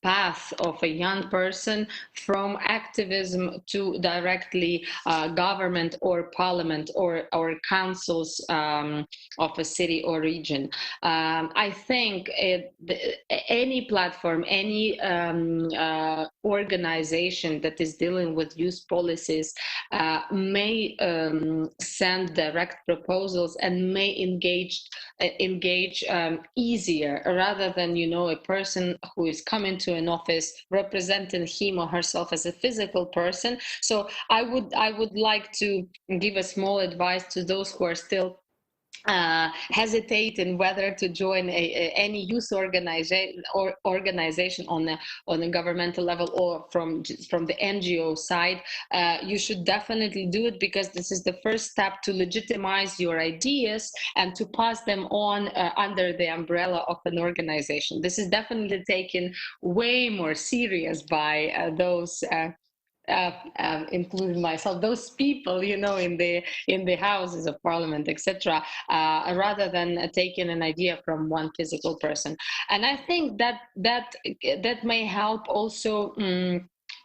path of a young person from activism to directly government or parliament or councils of a city or region? I think any platform, any organization that is dealing with youth policies may send direct proposals and may engage easier, rather than a person who is coming to an office representing him or herself as a physical person. So I would like to give a small advice to those who are still hesitate in whether to join any youth organization on a governmental level or from the NGO side, you should definitely do it, because this is the first step to legitimize your ideas and to pass them on under the umbrella of an organization. This is definitely taken way more serious by those including myself, those people, in the houses of parliament, etc., rather than taking an idea from one physical person. And I think that may help also.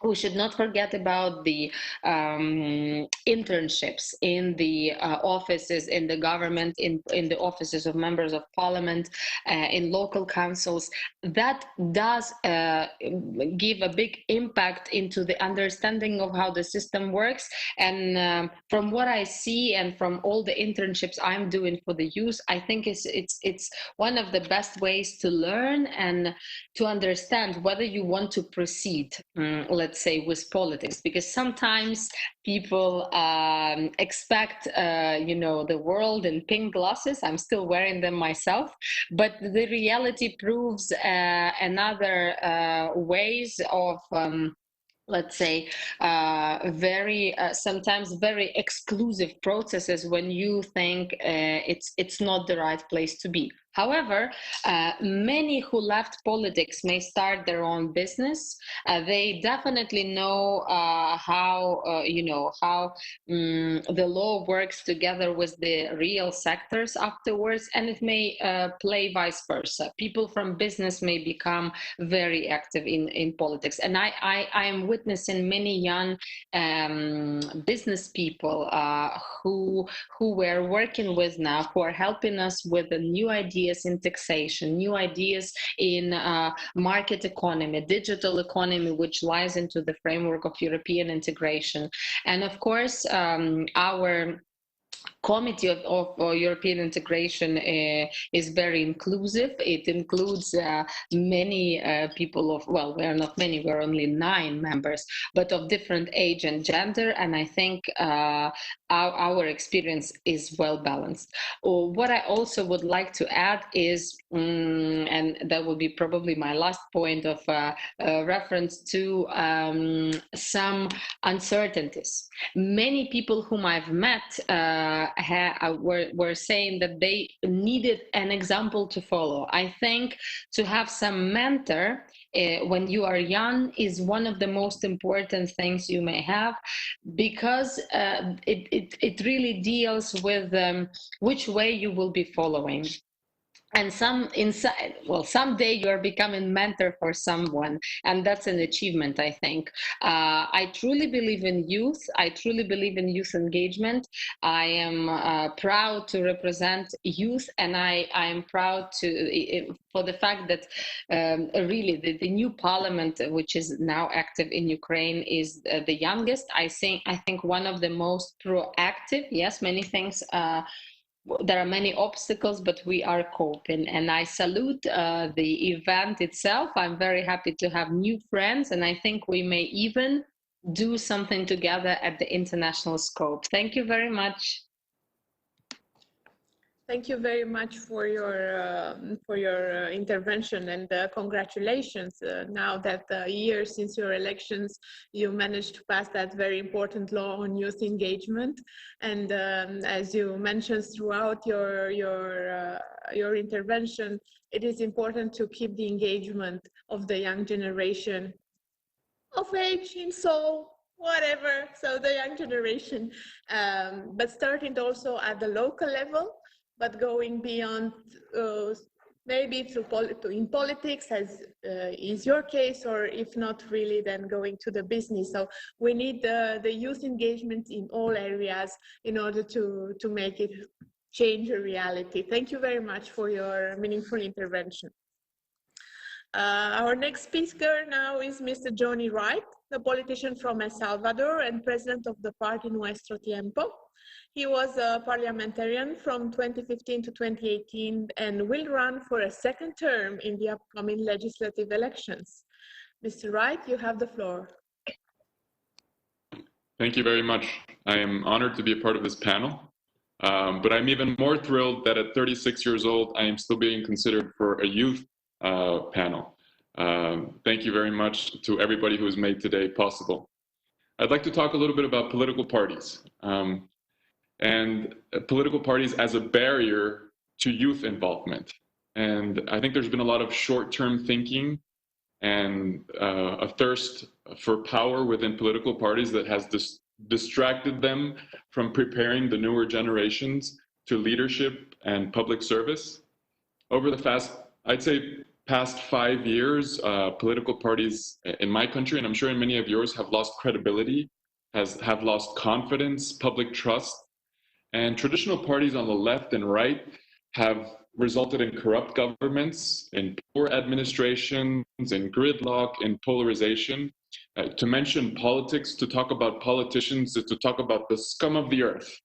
We should not forget about the internships in the offices in the government, in the offices of members of parliament, in local councils. That does give a big impact into the understanding of how the system works. And from what I see and from all the internships I'm doing for the youth, I think it's one of the best ways to learn and to understand whether you want to proceed, let's say, with politics, because sometimes people expect the world in pink glasses. I'm still wearing them myself, but the reality proves another ways of let's say, sometimes very exclusive processes when you think it's not the right place to be. However, many who left politics may start their own business. They definitely know how the law works together with the real sectors afterwards, and it may play vice versa. People from business may become very active in politics, and I am witnessing many young business people who we're working with now, who are helping us with the new ideas in taxation, new ideas in market economy, digital economy, which lies into the framework of European integration. And of course, our Committee of European Integration is very inclusive. It includes many people of, well, we are not many, we're only 9 members, but of different age and gender, and I think our experience is well balanced. What I also would like to add is, and that will be probably my last point of reference to some uncertainties. Many people whom I've met were saying that they needed an example to follow. I think to have some mentor when you are young is one of the most important things you may have, because it really deals with which way you will be following. And someday you are becoming mentor for someone, and that's an achievement, I think. I truly believe in youth. I truly believe in youth engagement. I am proud to represent youth, and I am proud for the fact that really the new parliament, which is now active in Ukraine, is the youngest. I think one of the most proactive. Yes, many things. There are many obstacles, but we are coping, and I salute the event itself. I'm very happy to have new friends, and I think we may even do something together at the international scope. Thank you very much. Thank you very much for your intervention, and congratulations. Now that a year since your elections, you managed to pass that very important law on youth engagement. And as you mentioned throughout your intervention, it is important to keep the engagement of the young generation, of age, in soul, whatever. So the young generation, but starting also at the local level, but going beyond, maybe in politics, as is your case, or if not really, then going to the business. So we need the youth engagement in all areas in order to make it change a reality. Thank you very much for your meaningful intervention. Our next speaker now is Mr. Johnny Wright, the politician from El Salvador and president of the party Nuestro Tiempo. He was a parliamentarian from 2015 to 2018 and will run for a 2nd term in the upcoming legislative elections. Mr. Wright, you have the floor. Thank you very much. I am honored to be a part of this panel. But I'm even more thrilled that at 36 years old, I am still being considered for a youth panel. Thank you very much to everybody who has made today possible. I'd like to talk a little bit about political parties and political parties as a barrier to youth involvement. And I think there's been a lot of short-term thinking and a thirst for power within political parties that has distracted them from preparing the newer generations to leadership and public service. Over the past 5 years, political parties in my country, and I'm sure in many of yours, have lost credibility, have lost confidence, public trust, and traditional parties on the left and right have resulted in corrupt governments, in poor administrations, in gridlock, in polarization. To mention politics, to talk about politicians, is to talk about the scum of the earth.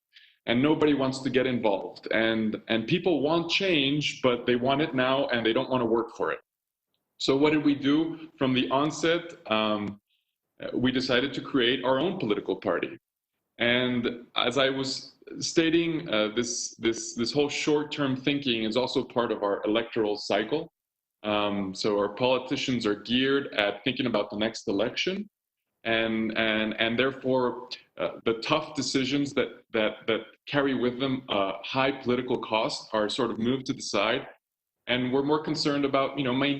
And nobody wants to get involved. And people want change, but they want it now and they don't want to work for it. So what did we do from the onset? We decided to create our own political party. And as I was stating, this whole short-term thinking is also part of our electoral cycle. So our politicians are geared at thinking about the next election, and therefore the tough decisions that carry with them high political cost are sort of moved to the side, and we're more concerned about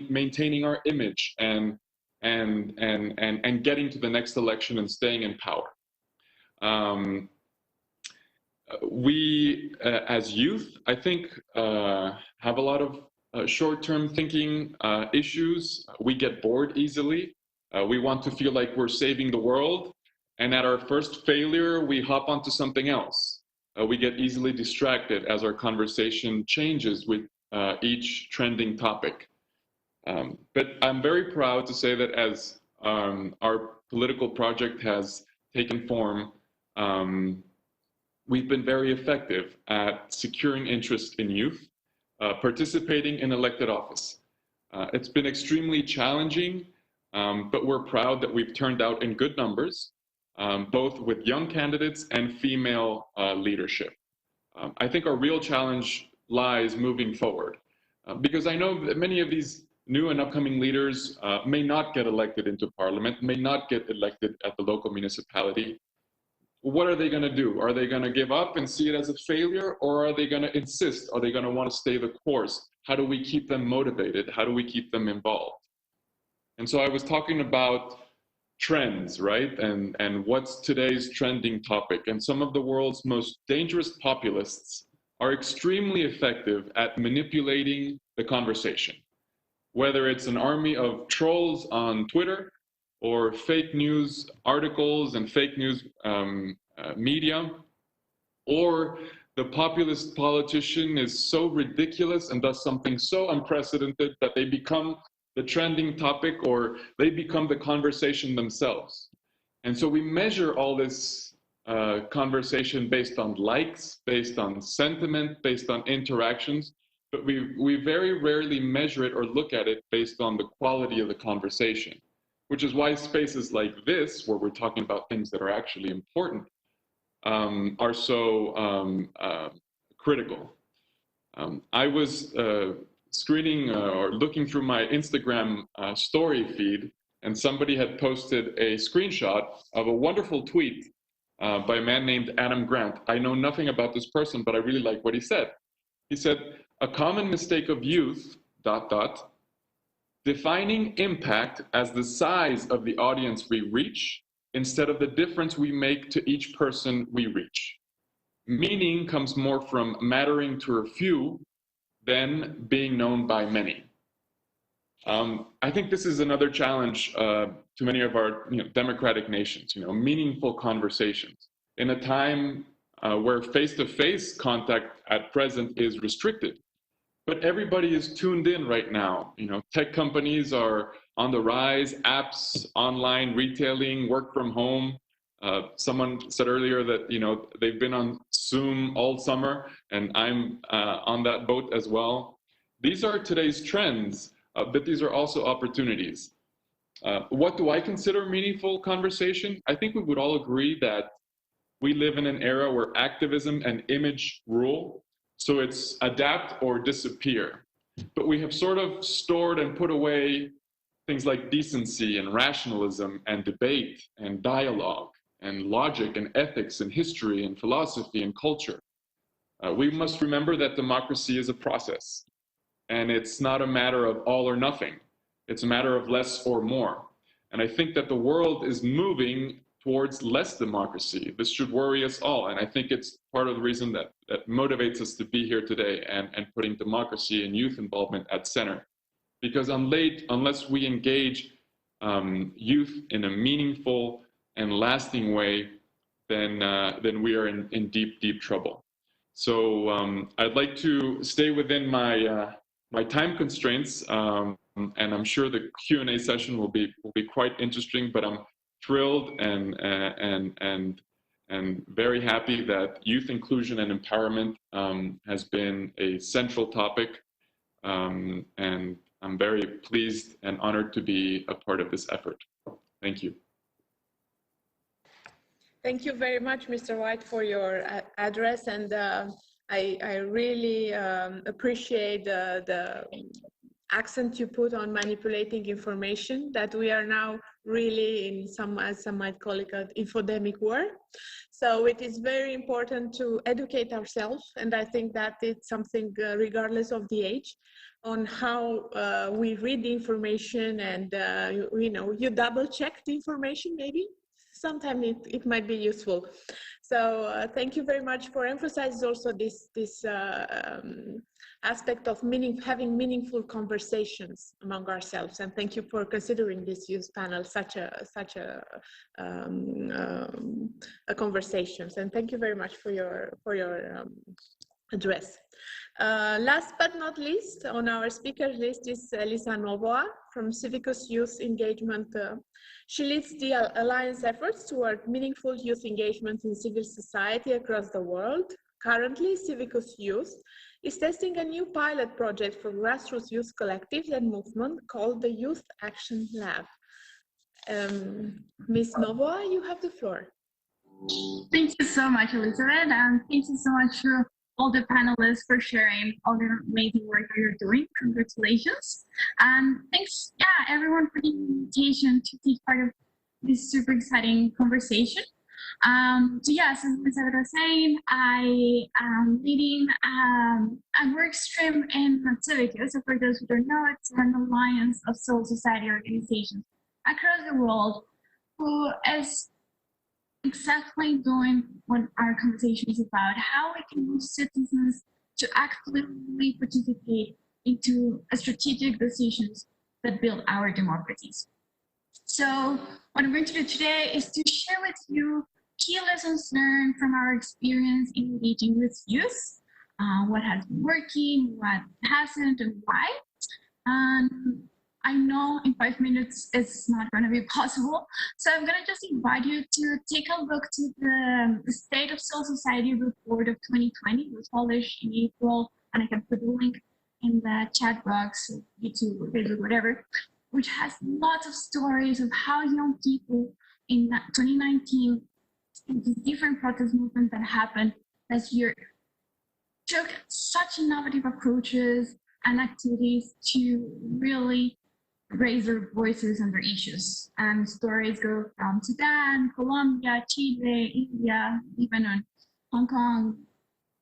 maintaining our image and getting to the next election and staying in power. We, as youth, I think, have a lot of short-term thinking issues. We get bored easily. We want to feel like we're saving the world. And at our first failure, we hop onto something else. We get easily distracted as our conversation changes with each trending topic. But I'm very proud to say that as our political project has taken form, we've been very effective at securing interest in youth, participating in elected office. It's been extremely challenging, but we're proud that we've turned out in good numbers, both with young candidates and female leadership. I think our real challenge lies moving forward, because I know that many of these new and upcoming leaders may not get elected into parliament, may not get elected at the local municipality. What are they going to do? Are they going to give up and see it as a failure, or are they going to insist? Are they going to want to stay the course? How do we keep them motivated? How do we keep them involved? And so I was talking about trends, right? And what's today's trending topic? And some of the world's most dangerous populists are extremely effective at manipulating the conversation. Whether it's an army of trolls on Twitter, or fake news articles and fake news media, or the populist politician is so ridiculous and does something so unprecedented that they become the trending topic, or they become the conversation themselves. And so we measure all this conversation based on likes, based on sentiment, based on interactions, but we very rarely measure it or look at it based on the quality of the conversation. Which is why spaces like this, where we're talking about things that are actually important, are so critical. I was screening or looking through my Instagram story feed, and somebody had posted a screenshot of a wonderful tweet by a man named Adam Grant. I know nothing about this person, but I really like what he said. He said, "A common mistake of youth, ... defining impact as the size of the audience we reach instead of the difference we make to each person we reach. Meaning comes more from mattering to a few than being known by many." I think this is another challenge to many of our democratic nations, meaningful conversations. In a time where face-to-face contact at present is restricted, but everybody is tuned in right now. Tech companies are on the rise, apps, online retailing, work from home. Someone said earlier that they've been on Zoom all summer, and I'm on that boat as well. These are today's trends, but these are also opportunities. What do I consider meaningful conversation? I think we would all agree that We live in an era where activism and image rule, so it's adapt or disappear. But we have sort of stored and put away things like decency and rationalism and debate and dialogue and logic and ethics and history and philosophy and culture. We must remember that democracy is a process, and it's not a matter of all or nothing. It's a matter of less or more. And I think that the world is moving towards less democracy. This should worry us all. And I think it's part of the reason that motivates us to be here today and putting democracy and youth involvement at center. Because unless we engage youth in a meaningful and lasting way, then we are in deep, deep trouble. So I'd like to stay within my my time constraints, and I'm sure the Q&A session will be quite interesting. But I'm thrilled and very happy that youth inclusion and empowerment has been a central topic, and I'm very pleased and honored to be a part of this effort. Thank you. Thank you very much, Mr. Wright, for your address, and I really appreciate the accent you put on manipulating information, that we are now really in some, as some might call it, an infodemic war. So it is very important to educate ourselves, and I think that it's something, regardless of the age, on how we read the information, and you double check the information maybe. Sometimes it might be useful. So thank you very much for emphasizing also this aspect of having meaningful conversations among ourselves. And thank you for considering this youth panel such a conversations. And thank you very much for your address. Last but not least on our speaker list is Lisa Novoa from Civico's Youth Engagement. She leads the Alliance efforts toward meaningful youth engagement in civil society across the world. Currently, Civico's Youth is testing a new pilot project for grassroots youth collectives and movement called the Youth Action Lab. Ms. Novoa, you have the floor. Thank you so much, Elizabeth, and thank you so much for all the panelists for sharing all the amazing work that you're doing. Congratulations. And thanks, everyone for the invitation to take part of this super exciting conversation. So yes, as Elizabeth was saying, I am leading a work stream in Civico. So for those who don't know, it's an alliance of civil society organizations across the world who is exactly doing what our conversation is about, how we can use citizens to actively participate into strategic decisions that build our democracies. So what I'm going to do today is to share with you key lessons learned from our experience in engaging with youth, what has been working, what hasn't, and why. I know in 5 minutes it's not going to be possible, so I'm going to just invite you to take a look to the State of Civil Society report of 2020. It was published in April, and I can put the link in the chat box, YouTube or Facebook, whatever, which has lots of stories of how young people in 2019, in the different protest movements that happened last year, took such innovative approaches and activities to really raise their voices and their issues. And stories go from Sudan, Colombia, Chile, India, Lebanon, Hong Kong,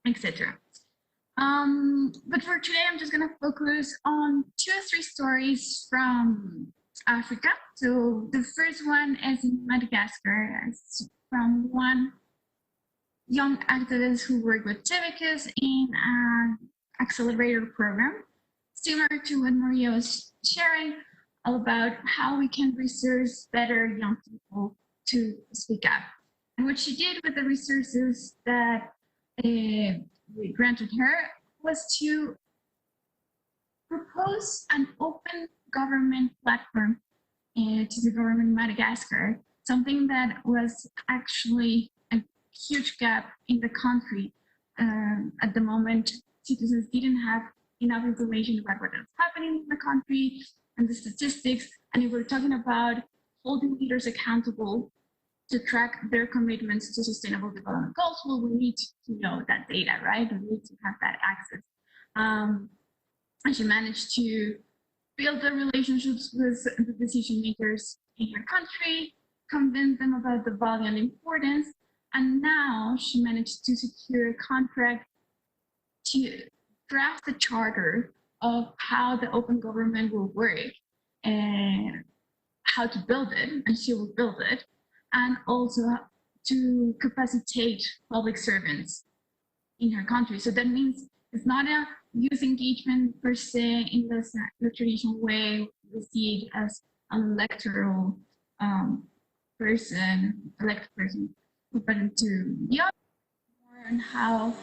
etc. But for today, I'm just going to focus on 2 or 3 stories from Africa. So the first one is in Madagascar. It's from one young activist who worked with Civico in an accelerator program, similar to what Maria was sharing about how we can resource better young people to speak up. And what she did with the resources that we granted her was to propose an open government platform to the government of Madagascar, something that was actually a huge gap in the country. At the moment, citizens didn't have enough information about what was happening in the country and the statistics, and we were talking about holding leaders accountable. to track their commitments to sustainable development goals, well, we need to know that data, right? We need to have that access. And she managed to build the relationships with the decision makers in her country, convince them about the value and importance, and now she managed to secure a contract to draft a charter of how the open government will work and how to build it, and she will build it, and also to capacitate public servants in her country. So that means it's not a youth engagement per se in the traditional way we see it as an electoral elected person, but to young more on how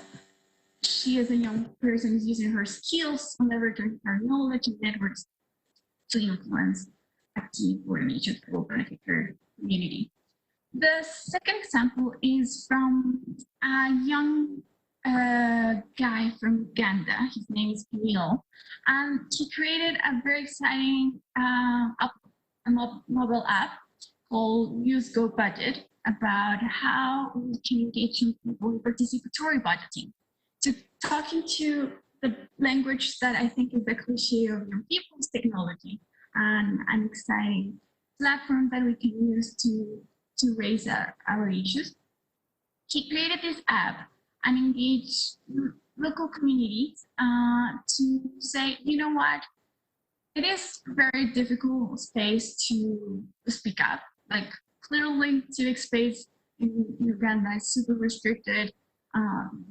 she as a young person is using her skills and leveraging her knowledge and networks to influence active coordination that will benefit her community. The second example is from a young guy from Uganda. His name is Camille, and he created a very exciting mobile app called Use Go Budget about how we can engage in people in participatory budgeting. So talking to the language that I think is the cliche of young people's technology, and an exciting platform that we can use to raise our issues. He created this app and engaged local communities to say, you know what, it is a very difficult space to speak up. Like clearly civic space in Uganda is super restricted.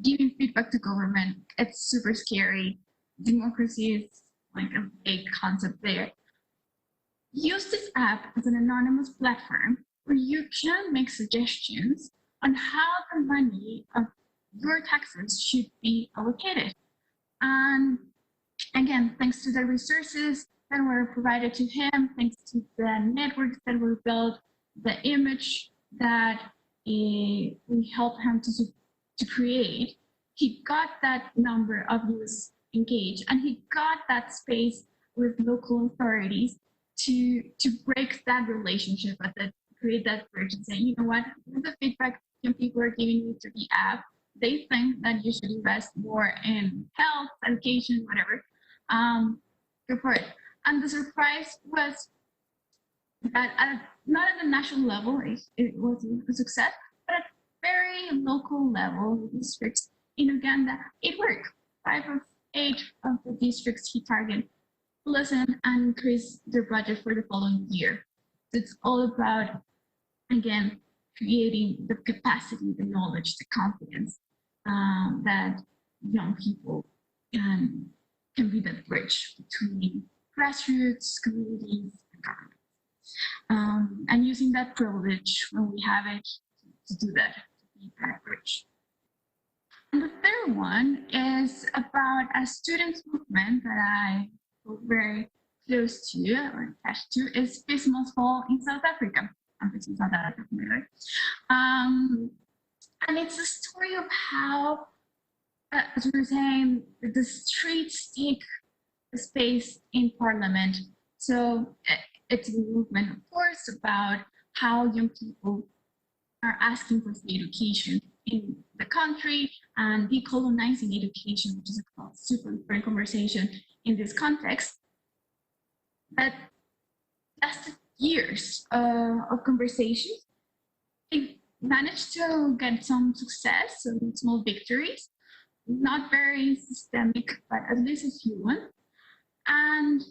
Giving feedback to government, it's super scary. Democracy is like a big concept there. Use this app as an anonymous platform where you can make suggestions on how the money of your taxes should be allocated. And again, thanks to the resources that were provided to him, thanks to the networks that were built, the image that we helped him to create, he got that number of youth engaged, and he got that space with local authorities to break that relationship, but that create that bridge and say, you know what, the feedback young people are giving you to the app, they think that you should invest more in health, education, whatever. Go for it. And the surprise was that not at the national level, it was a success, but at very local level, districts in Uganda, it worked. 5 of 8 of the districts he targeted listened and increased their budget for the following year. It's all about, again, creating the capacity, the knowledge, the confidence that young people can be that bridge between grassroots, communities, and government. And using that privilege when we have it to do that, to be that bridge. And the third one is about a student movement that I feel very close to or attached to, is Peaceful Fall in South Africa. I'm from South Africa, and it's a story of how, as we were saying, the streets take space in Parliament. So it's a movement, of course, about how young people are asking for free education in the country and decolonizing education, which is a super important conversation in this context. That lasted years of conversations. It managed to get some success, some small victories, not very systemic, but at least a few ones. And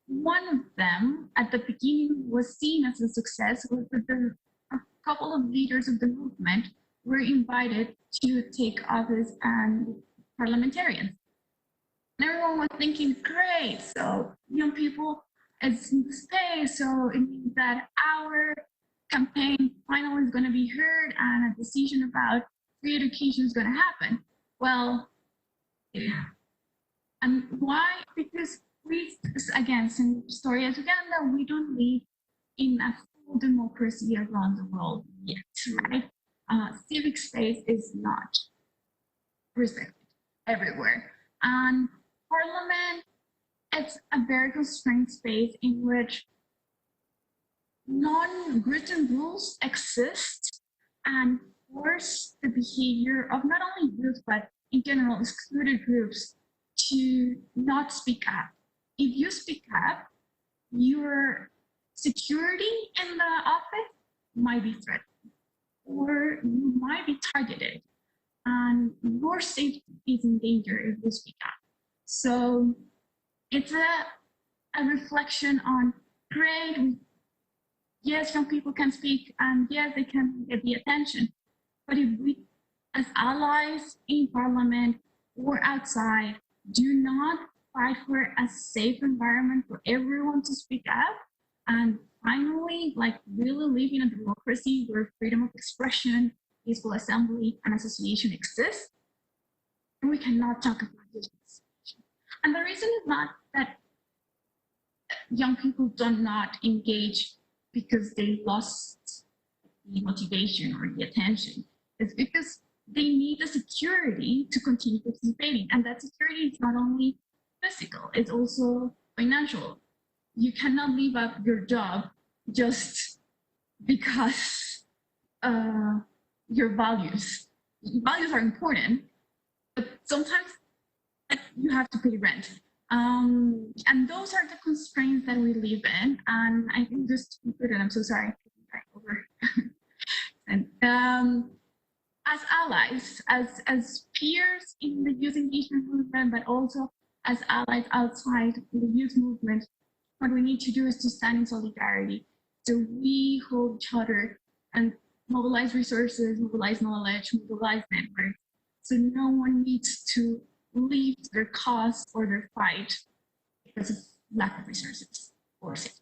one of them at the beginning was seen as a success, was that a couple of leaders of the movement were invited to take office and parliamentarians. And everyone was thinking, great, so young people, it's in space, so it means that our campaign finally is going to be heard and a decision about free education is going to happen. Well, yeah. And why? Because we, again, same story as Uganda, we don't live in a full democracy around the world yet, right? Civic space is not respected everywhere. And Parliament, it's a very constrained space in which non-written rules exist and force the behavior of not only youth, but in general excluded groups to not speak up. If you speak up, your security in the office might be threatened, or you might be targeted, and your safety is in danger if you speak up. So it's a reflection on, great, yes, young people can speak, and yes, they can get the attention. But if we, as allies in parliament or outside, do not fight for a safe environment for everyone to speak up, and finally, like, really live in a democracy where freedom of expression, peaceful assembly, and association exist, we cannot talk about this. And the reason is not that young people do not engage because they lost the motivation or the attention. It's because they need the security to continue participating. And that security is not only physical, it's also financial. You cannot leave up your job just because your values are important, but sometimes you have to pay rent. And those are the constraints that we live in. And I think just to conclude, and I'm so sorry, over. And as allies, as peers in the youth engagement movement, but also as allies outside the youth movement, what we need to do is to stand in solidarity. So we hold each other and mobilize resources, mobilize knowledge, mobilize networks. So no one needs to leave their cause or their fight because of lack of resources or safety.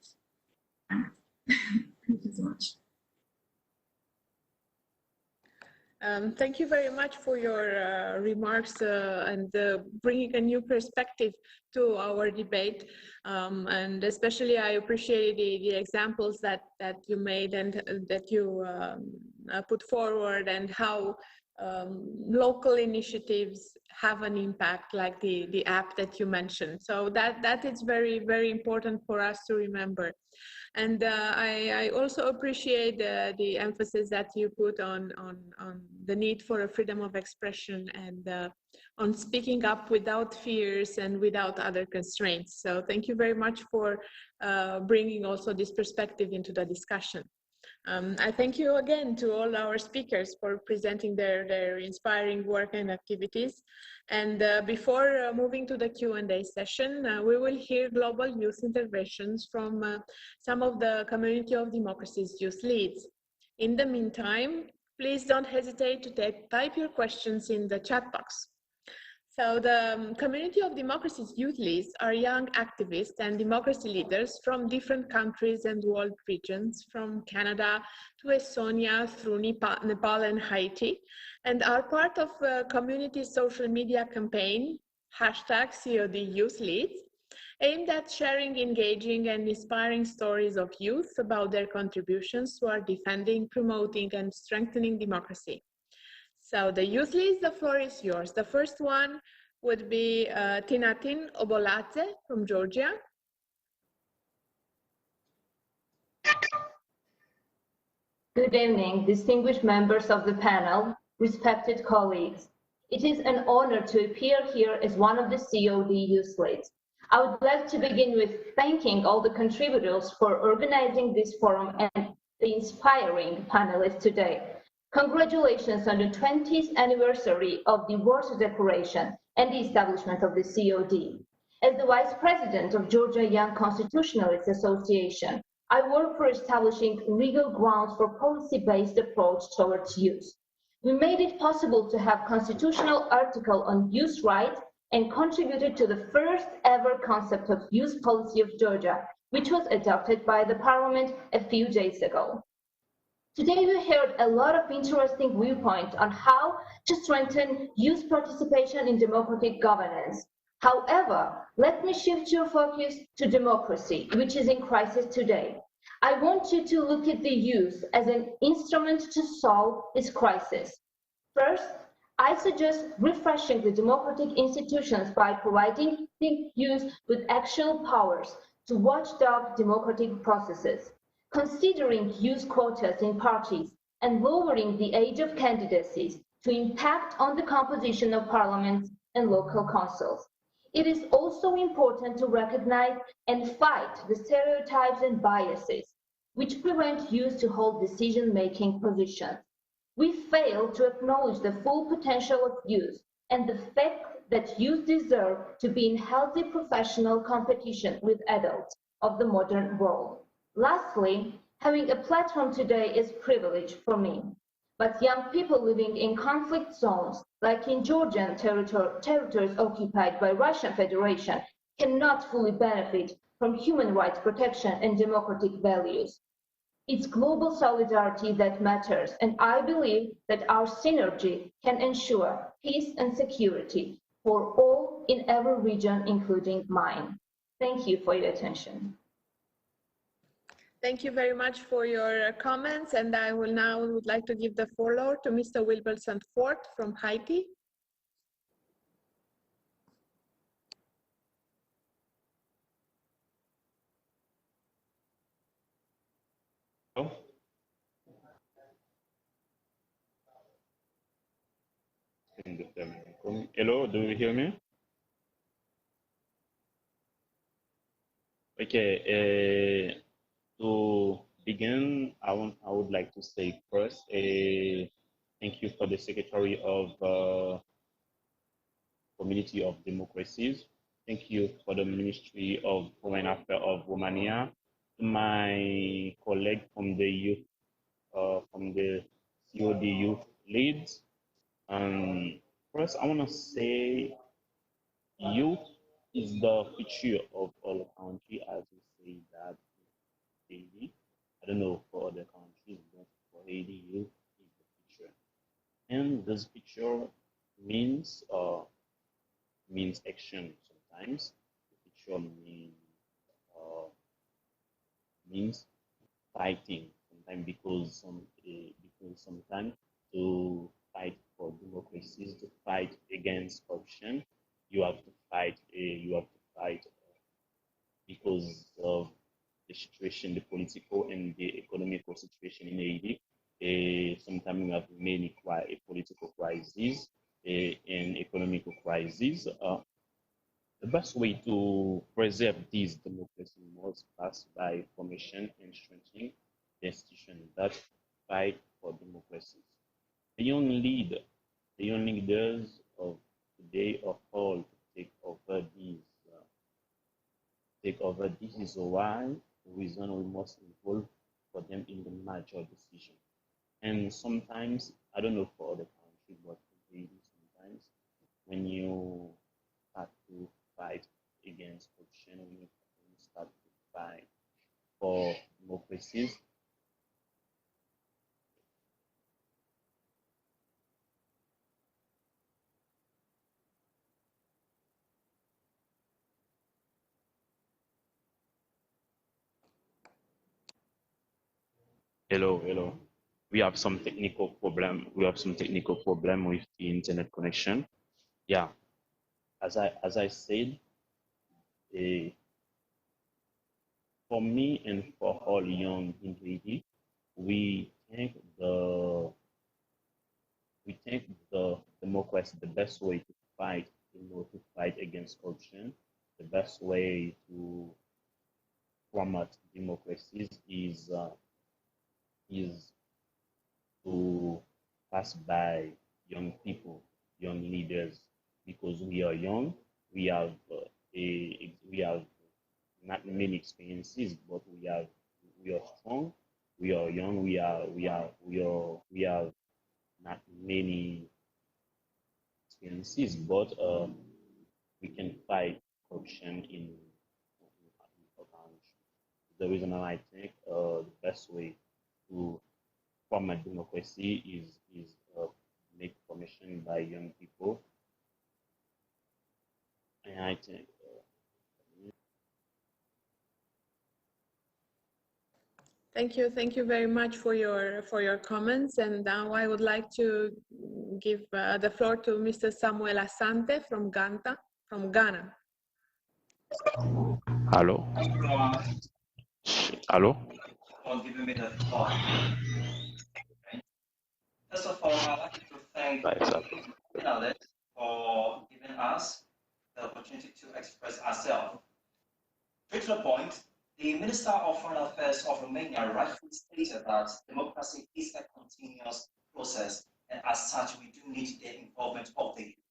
Thank you so much. Thank you very much for your remarks and bringing a new perspective to our debate. And especially I appreciate the examples that you made and that you put forward, and how local initiatives have an impact, like the app that you mentioned. So that is very, very important for us to remember. And I also appreciate the emphasis that you put on the need for a freedom of expression and on speaking up without fears and without other constraints. So thank you very much for bringing also this perspective into the discussion. I thank you again to all our speakers for presenting their inspiring work and activities. And before moving to the Q&A session, we will hear global youth interventions from some of the Community of Democracies youth leads. In the meantime, please don't hesitate to type your questions in the chat box. So the Community of Democracies youth leads are young activists and democracy leaders from different countries and world regions, from Canada to Estonia through Nepal and Haiti, and are part of a community social media campaign, #CoD Youth Leads, aimed at sharing engaging and inspiring stories of youth about their contributions to our defending, promoting, and strengthening democracy. So the youth leads, the floor is yours. The first one would be Tinatin Oboladze from Georgia. Good evening, distinguished members of the panel, respected colleagues. It is an honor to appear here as one of the CoD youth leads. I would like to begin with thanking all the contributors for organizing this forum and the inspiring panelists today. Congratulations on the 20th anniversary of the Warsaw Declaration and the establishment of the CoD. As the Vice President of Georgia Young Constitutionalists Association, I work for establishing legal grounds for policy-based approach towards youth. We made it possible to have constitutional article on youth rights and contributed to the first ever concept of youth policy of Georgia, which was adopted by the Parliament a few days ago. Today we heard a lot of interesting viewpoints on how to strengthen youth participation in democratic governance. However, let me shift your focus to democracy, which is in crisis today. I want you to look at the youth as an instrument to solve this crisis. First, I suggest refreshing the democratic institutions by providing the youth with actual powers to watchdog democratic processes. considering youth quotas in parties, and lowering the age of candidacies to impact on the composition of parliaments and local councils. It is also important to recognize and fight the stereotypes and biases which prevent youth to hold decision-making positions. We fail to acknowledge the full potential of youth and the fact that youth deserve to be in healthy professional competition with adults of the modern world. Lastly, having a platform today is a privilege for me. But young people living in conflict zones, like in Georgian territories occupied by Russian Federation, cannot fully benefit from human rights protection and democratic values. It's global solidarity that matters, and I believe that our synergy can ensure peace and security for all in every region, including mine. Thank you for your attention. Thank you very much for your comments, and I will now would like to give the floor to Mr. Wilberson Fort from Haiti. Hello? Hello, do you hear me? Okay, to begin, I would like to say first, thank you for the Secretary of Community of Democracies. Thank you for the Ministry of Foreign Affairs of Romania, my colleague from the youth, from the CoD youth leads. First, I want to say youth is the future of all country, as we say that in Haiti. I don't know for other countries, but for Haiti, youth is the future. And this future means action sometimes. The future means fighting sometimes, because sometimes to fight for democracies, to fight against corruption, you have to fight. Because of the situation, the political and the economical situation in Haiti. Sometimes we have many political crises and economical crises. The best way to preserve this democracy must pass by formation and strengthening the institutions that fight for democracies. The young leaders of today are called to take over these. This is why reason we must involve for them in the major decision. And sometimes, I don't know for other countries, but maybe sometimes when you start to fight against corruption, when you start to fight for democracies, Hello. We have some technical problem. with the internet connection. Yeah, as I said, for me and for all young in Haiti, we think the democracy, the best way to fight, to fight against corruption, the best way to promote democracies is to pass by young people, young leaders, because we are young. We have not many experiences, but we are strong. We are young. We have not many experiences, but we can fight corruption in our country. The reason I think the best way to form a democracy is make formation by young people, and I think. Thank you very much for your comments. And now I would like to give the floor to Mr. Samuel Asante from Ghana. Hello. for giving me the floor. First of all, I'd like to thank the panelists for giving us the opportunity to express ourselves. Straight to the point, the Minister of Foreign Affairs of Romania rightfully stated that democracy is a continuous process, and as such, we do need the involvement of the youth.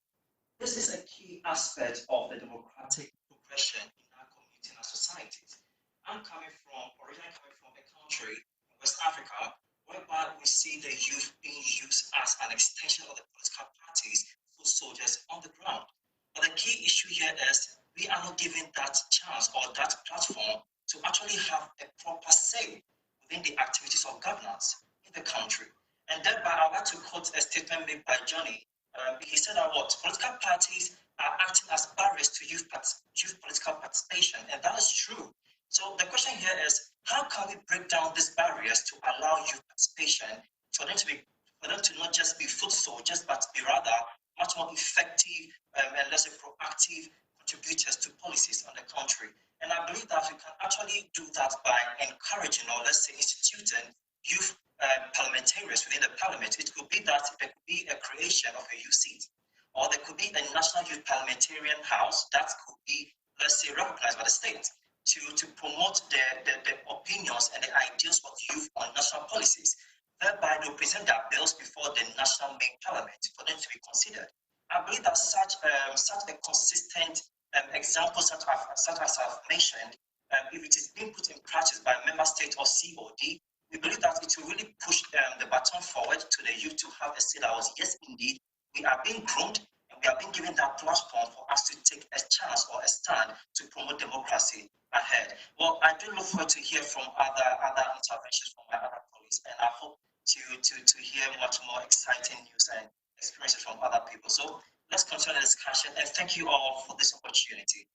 This is a key aspect of the democratic progression in our community and our societies. I'm originally coming from a country in West Africa, whereby we see the youth being used as an extension of the political parties, foot soldiers on the ground. But the key issue here is we are not given that chance or that platform to actually have a proper say within the activities of governance in the country. And thereby, I'd like to quote a statement made by Johnny. He said that political parties are acting as barriers to youth political participation, and that is true. So the question here is, how can we break down these barriers to allow youth participation for them to not just be foot soldiers, but to be rather much more effective and less proactive contributors to policies on the country? And I believe that we can actually do that by encouraging, or let's say instituting, youth parliamentarians within the parliament. It could be that there could be a creation of a youth seat, or there could be a national youth parliamentarian house that could be, let's say, recognized by the state to promote the opinions and the ideas of youth on national policies. Thereby, they present their bills before the national main parliament for them to be considered. I believe that such a consistent example, such as I've mentioned, if it is being put in practice by member state or CoD, we believe that it will really push the baton forward to the youth to have a say that was, yes, indeed, we are being groomed and we are being given that platform for us to take a chance or a stand to promote democracy ahead. Well, I do look forward to hear from other interventions from my other colleagues, and I hope to hear much more exciting news and experiences from other people. So let's continue the discussion, and thank you all for this opportunity.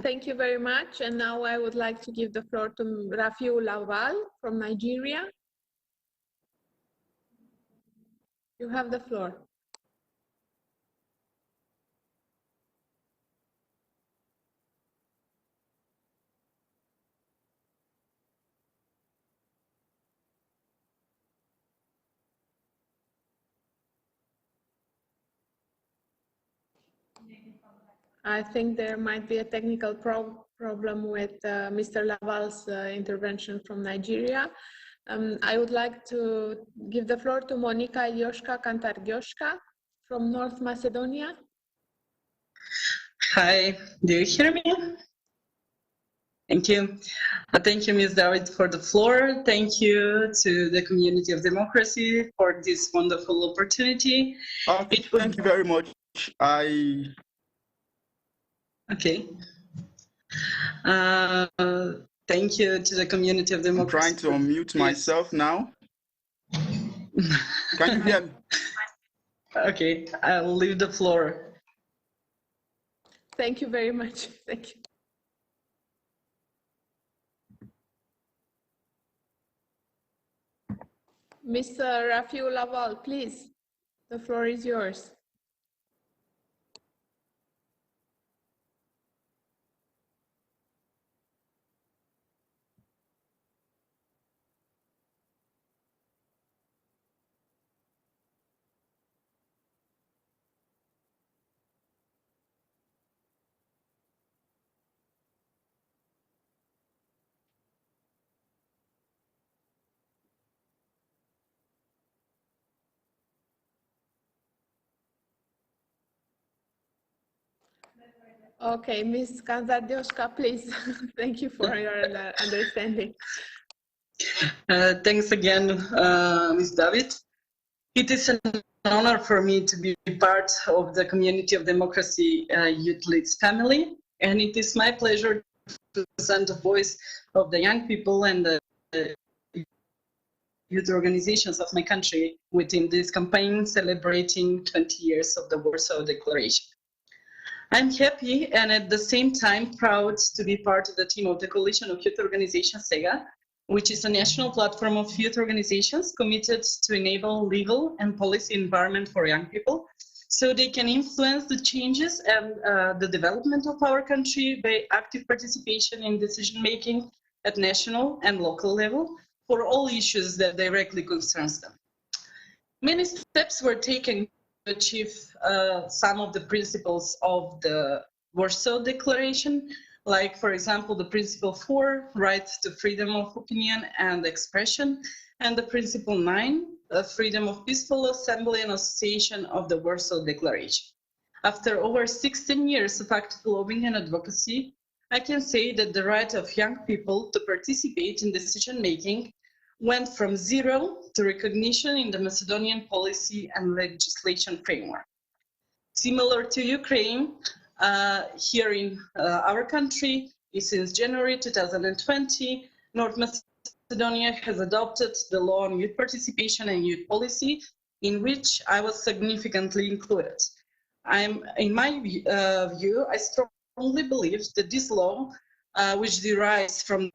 Thank you very much. And now I would like to give the floor to Rafiu Lawal from Nigeria. You have the floor. I think there might be a technical problem with Mr. Lawal's intervention from Nigeria. I would like to give the floor to Monica Ilioshka Kantargioshka from North Macedonia. Hi, do you hear me? Thank you. Thank you, Ms. David, for the floor. Thank you to the community of democracy for this wonderful opportunity. Thank you very much. Okay. Thank you to the community of democracy. I'm trying to unmute myself now. Can you hear me? Okay, I'll leave the floor. Thank you very much. Thank you. Mr. Rafiu Lawal, please, the floor is yours. Okay, Ms. Kantargioshka, please. Thank you for your understanding. Thanks again, Ms. David. It is an honor for me to be part of the community of democracy Youth Leads family, and it is my pleasure to present the voice of the young people and the youth organizations of my country within this campaign celebrating 20 years of the Warsaw Declaration. I'm happy and at the same time proud to be part of the team of the Coalition of Youth Organizations, SEGA, which is a national platform of youth organizations committed to enable legal and policy environment for young people so they can influence the changes and the development of our country by active participation in decision-making at national and local level for all issues that directly concerns them. Many steps were taken to achieve some of the principles of the Warsaw Declaration, like, for example, the Principle 4, right to freedom of opinion and expression, and the Principle 9, freedom of peaceful assembly and association of the Warsaw Declaration. After over 16 years of active lobbying and advocacy, I can say that the right of young people to participate in decision-making went from zero to recognition in the Macedonian policy and legislation framework. Similar to Ukraine, here in our country, since January 2020, North Macedonia has adopted the law on youth participation and youth policy, in which I was significantly included. In my view, I strongly believe that this law, which derives from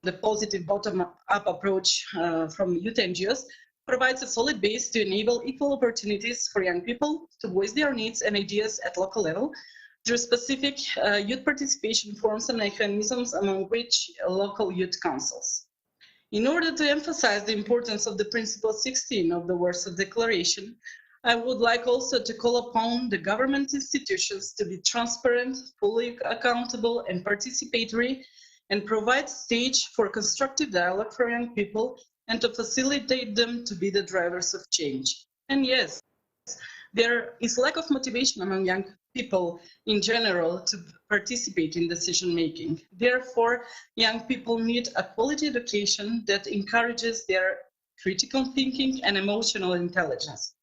the positive bottom-up approach from youth NGOs, provides a solid base to enable equal opportunities for young people to voice their needs and ideas at local level through specific youth participation forms and mechanisms, among which local youth councils. In order to emphasize the importance of the Principle 16 of the Warsaw Declaration, I would like also to call upon the government institutions to be transparent, fully accountable and participatory, and provide stage for constructive dialogue for young people and to facilitate them to be the drivers of change. And yes, there is lack of motivation among young people in general to participate in decision-making. Therefore, young people need a quality education that encourages their critical thinking and emotional intelligence.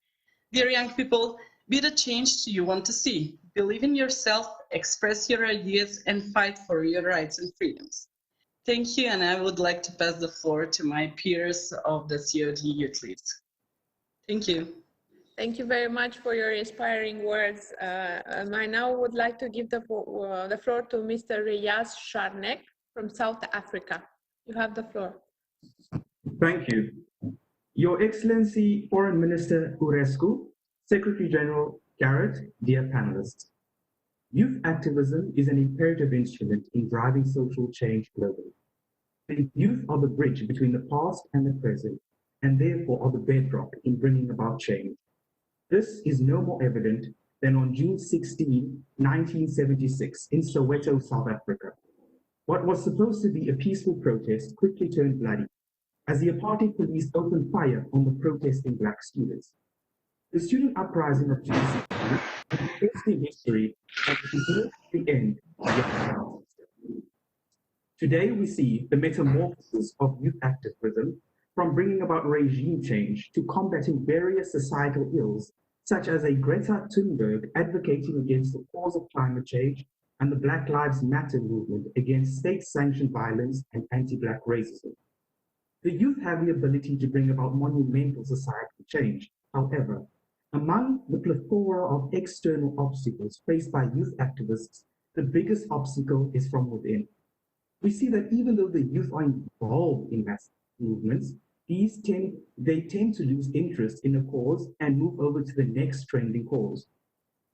Dear young people, be the change you want to see. Believe in yourself, express your ideas, and fight for your rights and freedoms. Thank you, and I would like to pass the floor to my peers of the CoD Youth Leads. Thank you. Thank you very much for your inspiring words. I now would like to give the floor to Mr. Reyes Sharnek from South Africa. You have the floor. Thank you. Your Excellency, Foreign Minister Aurescu, Secretary General Garrett, dear panelists. Youth activism is an imperative instrument in driving social change globally. The youth are the bridge between the past and the present, and therefore are the bedrock in bringing about change. This is no more evident than on June 16, 1976, in Soweto, South Africa. What was supposed to be a peaceful protest quickly turned bloody, as the apartheid police opened fire on the protesting black students. The student uprising of June 16 is the history of the end of the apartheid system. Today we see the metamorphosis of youth activism from bringing about regime change to combating various societal ills, such as a Greta Thunberg advocating against the cause of climate change and the Black Lives Matter movement against state-sanctioned violence and anti-Black racism. The youth have the ability to bring about monumental societal change. However, among the plethora of external obstacles faced by youth activists, the biggest obstacle is from within. We see that even though the youth are involved in mass movements, they tend to lose interest in a cause and move over to the next trending cause.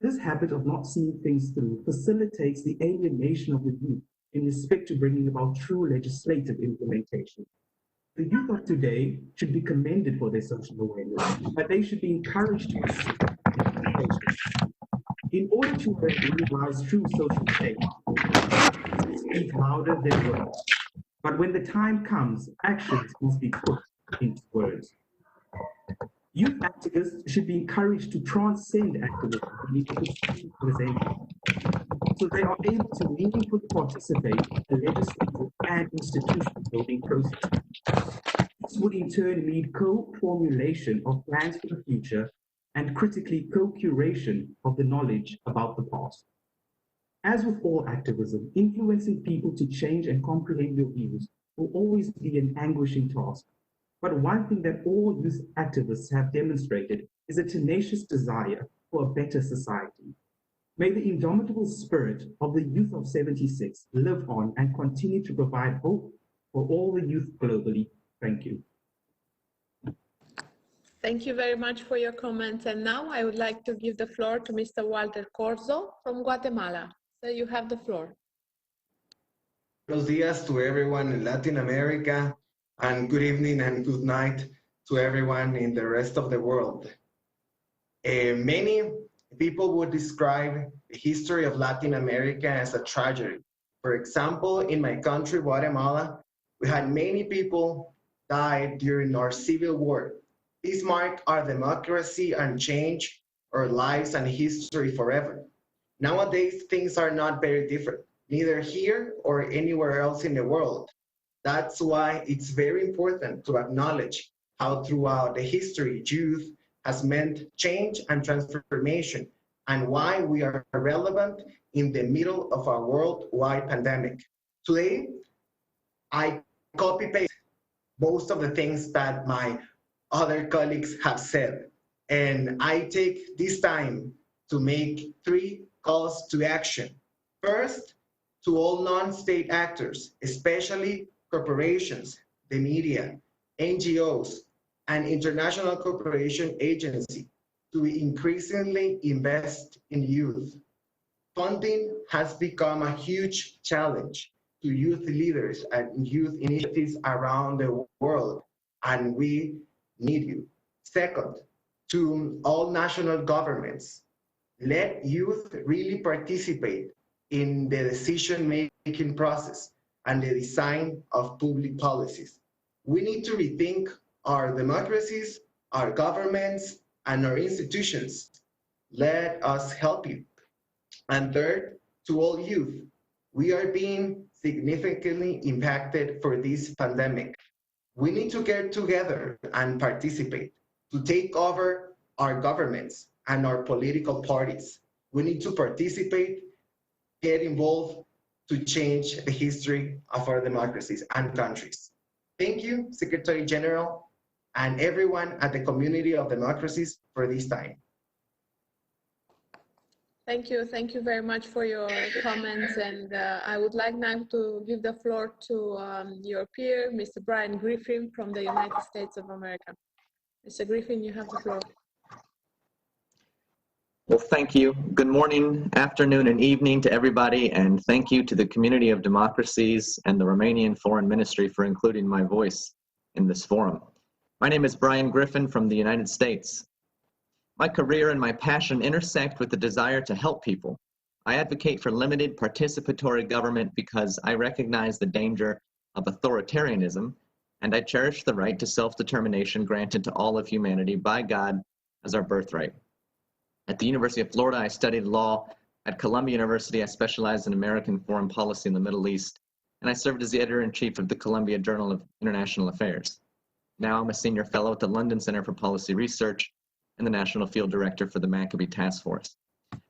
This habit of not seeing things through facilitates the alienation of the youth in respect to bringing about true legislative implementation. The youth of today should be commended for their social awareness, but they should be encouraged to in order to realize true social change. Speak louder than words, but when the time comes, actions must be put into words. Youth activists should be encouraged to transcend activism so they are able to meaningfully participate in the legislative and institution building process. This would in turn lead co-formulation of plans for the future and critically co-curation of the knowledge about the past. As with all activism, influencing people to change and comprehend your views will always be an anguishing task. But one thing that all youth activists have demonstrated is a tenacious desire for a better society. May the indomitable spirit of the youth of 76 live on and continue to provide hope for all the youth globally. Thank you. Thank you very much for your comments. And now I would like to give the floor to Mr. Walter Corzo from Guatemala. So you have the floor. Buenos días to everyone in Latin America, and good evening and good night to everyone in the rest of the world. Many people would describe the history of Latin America as a tragedy. For example, in my country, Guatemala, we had many people die during our civil war. This marked our democracy and changed our lives and history forever. Nowadays, things are not very different, neither here or anywhere else in the world. That's why it's very important to acknowledge how throughout the history, youth has meant change and transformation, and why we are relevant in the middle of a worldwide pandemic. Today, I copy-paste most of the things that my other colleagues have said, and I take this time to make 3 calls to action. First, to all non-state actors, especially corporations, the media, NGOs, and international cooperation agencies, to increasingly invest in youth. Funding has become a huge challenge to youth leaders and youth initiatives around the world, and we need you. Second, to all national governments, let youth really participate in the decision-making process and the design of public policies. We need to rethink our democracies, our governments, and our institutions. Let us help you. And third, to all youth, we are being significantly impacted for this pandemic. We need to get together and participate to take over our governments and our political parties. We need to participate, get involved to change the history of our democracies and countries. Thank you, Secretary General, and everyone at the Community of Democracies for this time. Thank you very much for your comments, and I would like now to give the floor to your peer, Mr. Brian Griffin from the United States of America. Mr. Griffin, you have the floor. Well, thank you. Good morning, afternoon, and evening to everybody, and thank you to the Community of Democracies and the Romanian Foreign Ministry for including my voice in this forum. My name is Brian Griffin from the United States. My career and my passion intersect with the desire to help people. I advocate for limited participatory government because I recognize the danger of authoritarianism, and I cherish the right to self-determination granted to all of humanity by God as our birthright. At the University of Florida, I studied law. At Columbia University, I specialized in American foreign policy in the Middle East, and I served as the editor-in-chief of the Columbia Journal of International Affairs. Now I'm a senior fellow at the London Center for Policy Research and the National Field Director for the Maccabee Task Force.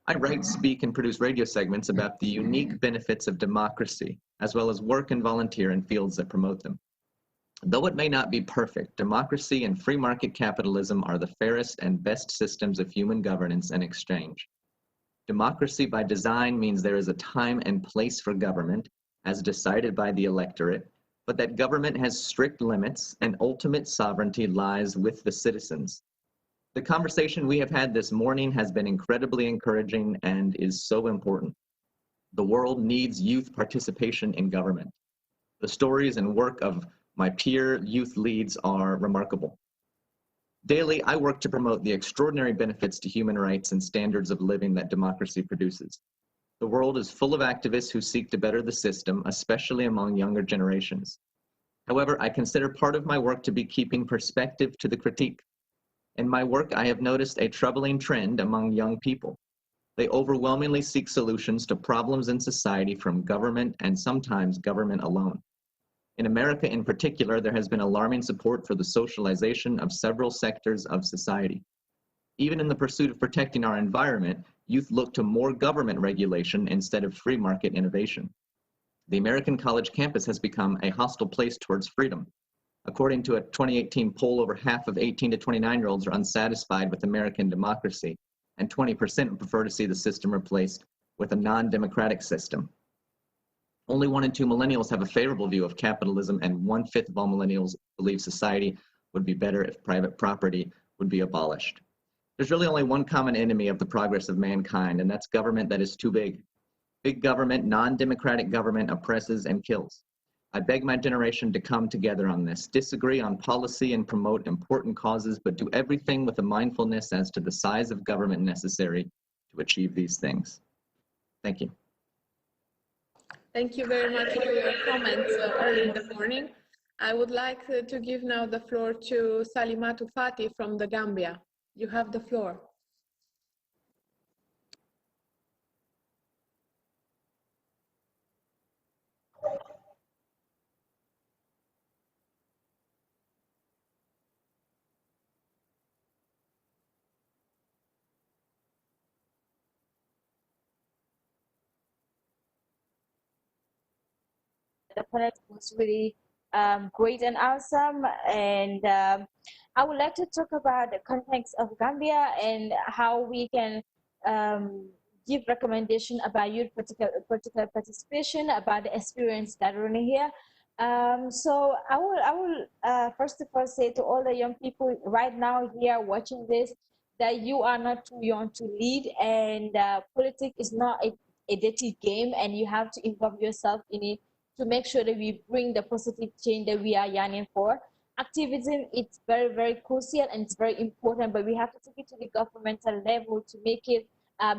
I write, speak, and produce radio segments about the unique benefits of democracy, as well as work and volunteer in fields that promote them. Though it may not be perfect, democracy and free market capitalism are the fairest and best systems of human governance and exchange. Democracy by design means there is a time and place for government, as decided by the electorate, but that government has strict limits and ultimate sovereignty lies with the citizens. The conversation we have had this morning has been incredibly encouraging and is so important. The world needs youth participation in government. The stories and work of my peer youth leads are remarkable. Daily, I work to promote the extraordinary benefits to human rights and standards of living that democracy produces. The world is full of activists who seek to better the system, especially among younger generations. However, I consider part of my work to be keeping perspective to the critique. In my work, I have noticed a troubling trend among young people. They overwhelmingly seek solutions to problems in society from government and sometimes government alone. In America in particular, there has been alarming support for the socialization of several sectors of society. Even in the pursuit of protecting our environment, youth look to more government regulation instead of free market innovation. The American college campus has become a hostile place towards freedom. According to a 2018 poll, over half of 18 to 29-year-olds are unsatisfied with American democracy, and 20% prefer to see the system replaced with a non-democratic system. Only 1 in 2 millennials have a favorable view of capitalism, and 1/5 of all millennials believe society would be better if private property would be abolished. There's really only one common enemy of the progress of mankind, and that's government that is too big. Big government, non-democratic government oppresses and kills. I beg my generation to come together on this, disagree on policy and promote important causes, but do everything with a mindfulness as to the size of government necessary to achieve these things. Thank you. Thank you very much for your comments early in the morning. I would like to give now the floor to Salimatu Fati from the Gambia. You have the floor. The panel was really great and awesome, and I would like to talk about the context of Gambia and how we can give recommendation about youth political participation, about the experience gathering here. So I will first of all say to all the young people right now here watching this, that you are not too young to lead, and politics is not a dirty game, and you have to involve yourself in it to make sure that we bring the positive change that we are yearning for. Activism, it's very, very crucial and it's very important, but we have to take it to the governmental level to make it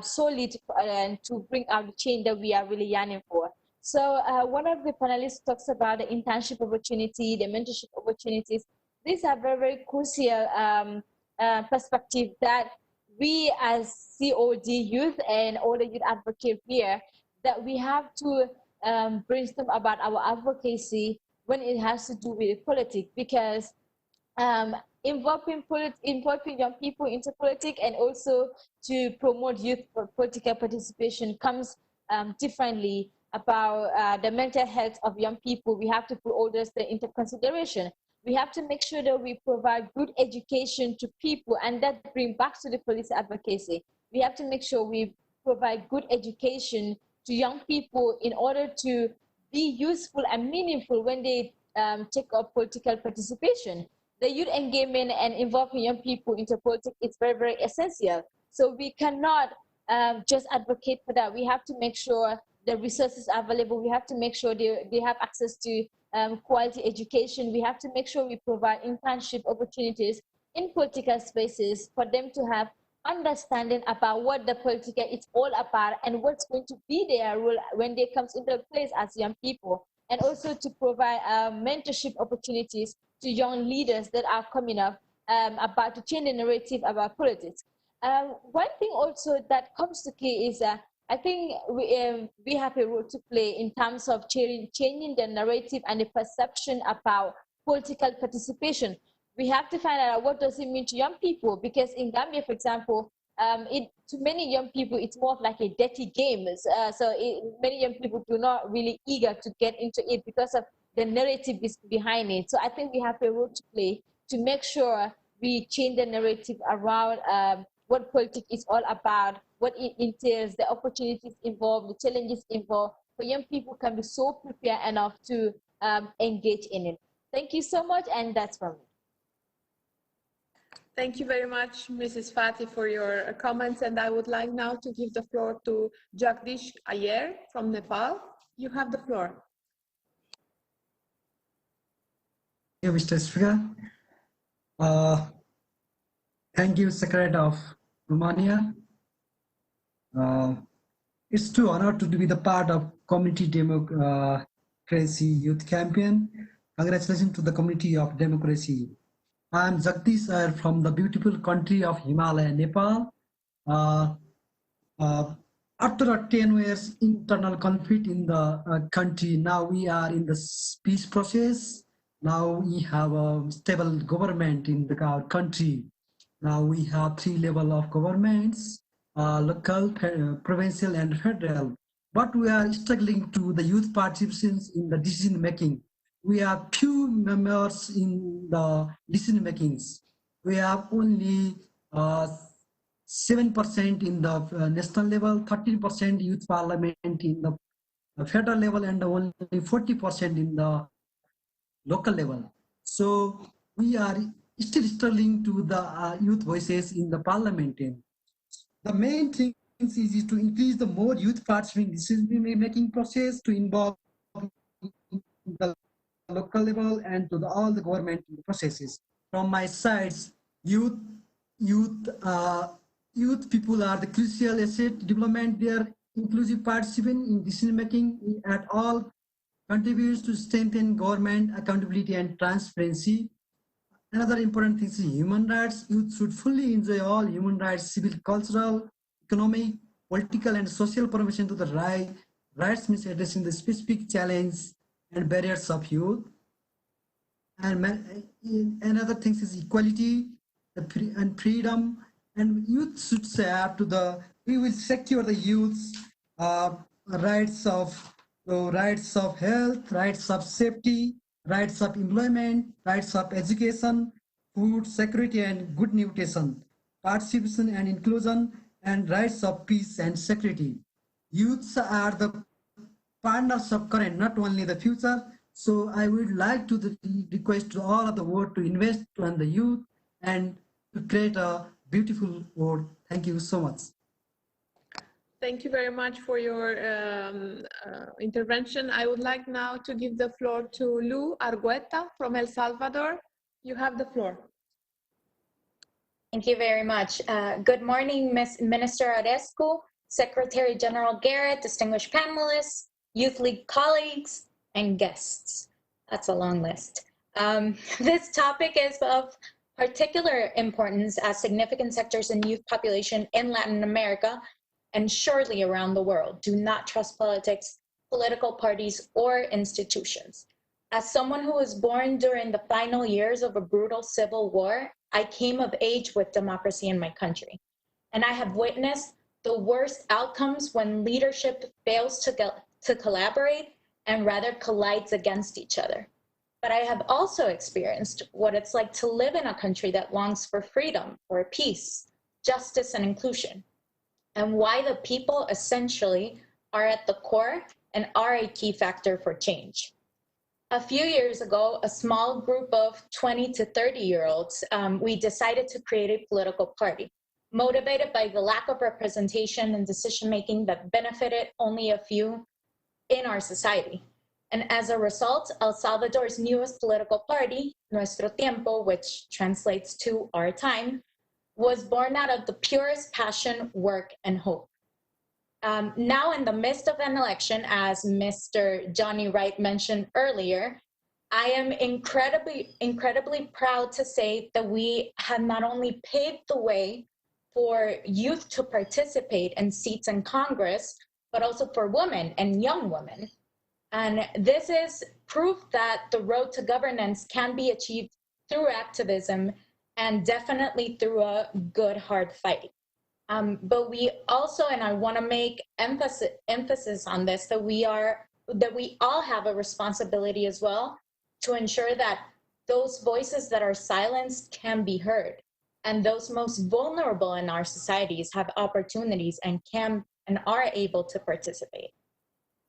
solid and to bring out the change that we are really yearning for. So one of the panelists talks about the internship opportunity, the mentorship opportunities. These are very, very crucial perspective that we as CoD youth and all the youth advocates here, that we have to brainstorm about our advocacy when it has to do with politics, because involving young people into politics and also to promote youth political participation comes differently. About the mental health of young people, we have to put all this into consideration. We have to make sure that we provide good education to people, and that brings back to the police advocacy. We have to make sure we provide good education to young people in order to be useful and meaningful when they take up political participation. The youth engagement and involving young people into politics is very, very essential. So we cannot just advocate for that. We have to make sure the resources are available. We have to make sure they have access to quality education. We have to make sure we provide internship opportunities in political spaces for them to have understanding about what the political is all about and what's going to be their role when they come into place as young people, and also to provide mentorship opportunities to young leaders that are coming up about to change the narrative about politics. One thing also that comes to key is I think we have a role to play in terms of changing the narrative and the perception about political participation. We have to find out what does it mean to young people, because in Gambia, for example, to many young people, it's more of like a dirty game. Many young people do not really eager to get into it because of the narrative behind it. So I think we have a role to play to make sure we change the narrative around what politics is all about, what it entails, the opportunities involved, the challenges involved, for young people can be so prepared enough to engage in it. Thank you so much, and that's from me. Thank you very much, Mrs. Fati, for your comments. And I would like now to give the floor to Jagdish Iyer from Nepal. You have the floor. Thank you, Mr. Speaker. Thank you, Secretary of Romania. It's too honored to be the part of Community Democracy Youth Campaign. Congratulations to the Community of Democracy. I'm Jagdish Iyer from the beautiful country of Himalaya, Nepal. After 10 years internal conflict in the country, now we are in the peace process. Now we have a stable government in our country. Now we have 3 levels of governments, local, provincial, and federal. But we are struggling to the youth participations in the decision making. We have few members in the decision makings. We have only 7% in the national level, 13% youth parliament in the federal level, and only 40% in the local level. So we are still struggling to the youth voices in the parliament. The main thing is to increase the more youth participating in decision-making process, to involve the local level and to all the government processes. From my sides, youth people are the crucial asset development. Their inclusive participation in decision-making at all contributes to strengthen government accountability and transparency. Another important thing is human rights. Youth should fully enjoy all human rights, civil, cultural, economic, political, and social promotion to the rights means addressing the specific challenge and barriers of youth. And another thing is equality and freedom. And youth should say up to we will secure the youth's rights of health, rights of safety, rights of employment, rights of education, food security and good nutrition, participation and inclusion, and rights of peace and security. Youths are the partners of current, not only the future. So I would like to request to all of the world to invest on the youth and to create a beautiful world. Thank you so much. Thank you very much for your intervention. I would like now to give the floor to Lu Argueta from El Salvador. You have the floor. Thank you very much. Good morning, Minister Aurescu, Secretary General Garrett, distinguished panelists, Youth League colleagues, and guests. That's a long list. This topic is of particular importance as significant sectors in youth population in Latin America and surely around the world do not trust politics, political parties, or institutions. As someone who was born during the final years of a brutal civil war, I came of age with democracy in my country. And I have witnessed the worst outcomes when leadership fails to collaborate and rather collides against each other. But I have also experienced what it's like to live in a country that longs for freedom, for peace, justice, and inclusion, and why the people essentially are at the core and are a key factor for change. A few years ago, a small group of 20 to 30-year-olds, we decided to create a political party, motivated by the lack of representation and decision-making that benefited only a few in our society. And as a result, El Salvador's newest political party, Nuestro Tiempo, which translates to Our Time, was born out of the purest passion, work, and hope. Now in the midst of an election, as Mr. Johnny Wright mentioned earlier, I am incredibly proud to say that we have not only paved the way for youth to participate in seats in Congress, but also for women and young women. And this is proof that the road to governance can be achieved through activism and definitely through a good, hard fight. But we also, and I want to make emphasis on this, that we all have a responsibility as well to ensure that those voices that are silenced can be heard, and those most vulnerable in our societies have opportunities and can and are able to participate.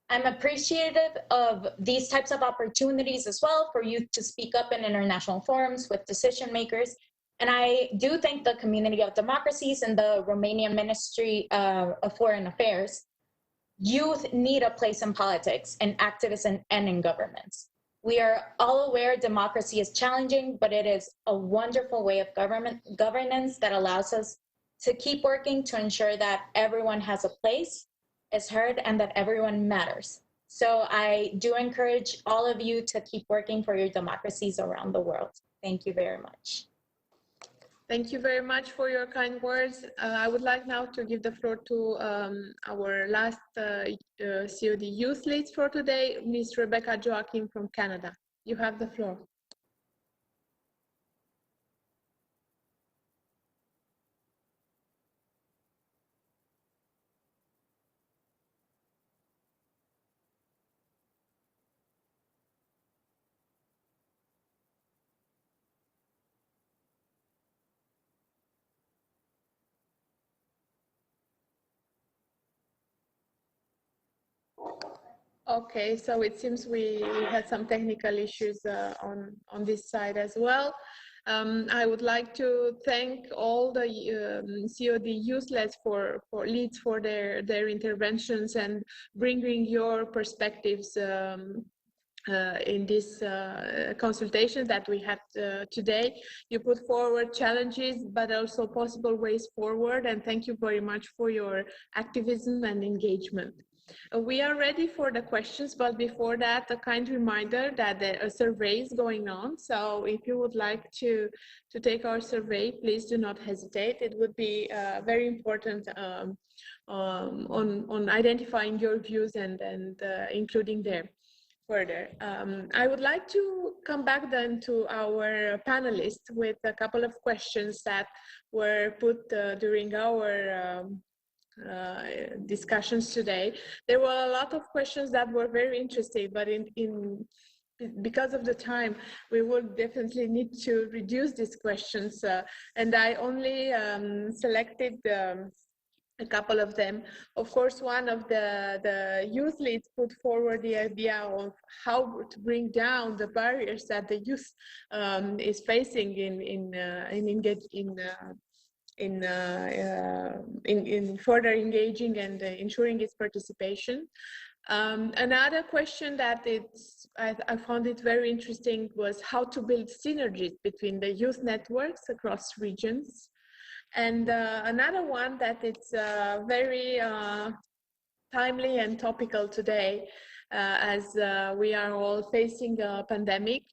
I'm appreciative of these types of opportunities as well for youth to speak up in international forums with decision makers. And I do thank the Community of Democracies and the Romanian Ministry of Foreign Affairs. Youth need a place in politics, in activism, and in governments. We are all aware democracy is challenging, but it is a wonderful way of governance that allows us to keep working to ensure that everyone has a place, is heard, and that everyone matters. So I do encourage all of you to keep working for your democracies around the world. Thank you very much. Thank you very much for your kind words. I would like now to give the floor to our last CoD youth leads for today, Ms. Rebecca Joachim from Canada. You have the floor. Okay, so it seems we had some technical issues on this side as well. I would like to thank all the CoD youth-led leads for their interventions and bringing your perspectives in this consultation that we had today. You put forward challenges, but also possible ways forward, and thank you very much for your activism and engagement. We are ready for the questions, but before that, a kind reminder that a survey is going on. So if you would like to take our survey, please do not hesitate. It would be very important on identifying your views and including them further. I would like to come back then to our panelists with a couple of questions that were put during our discussions today. There were a lot of questions that were very interesting, but because of the time, we will definitely need to reduce these questions. And I only selected a couple of them. Of course, one of the youth leads put forward the idea of how to bring down the barriers that the youth is facing in further engaging and ensuring its participation. Another question that I found it very interesting was how to build synergies between the youth networks across regions. And another one that it's very timely and topical today as we are all facing a pandemic,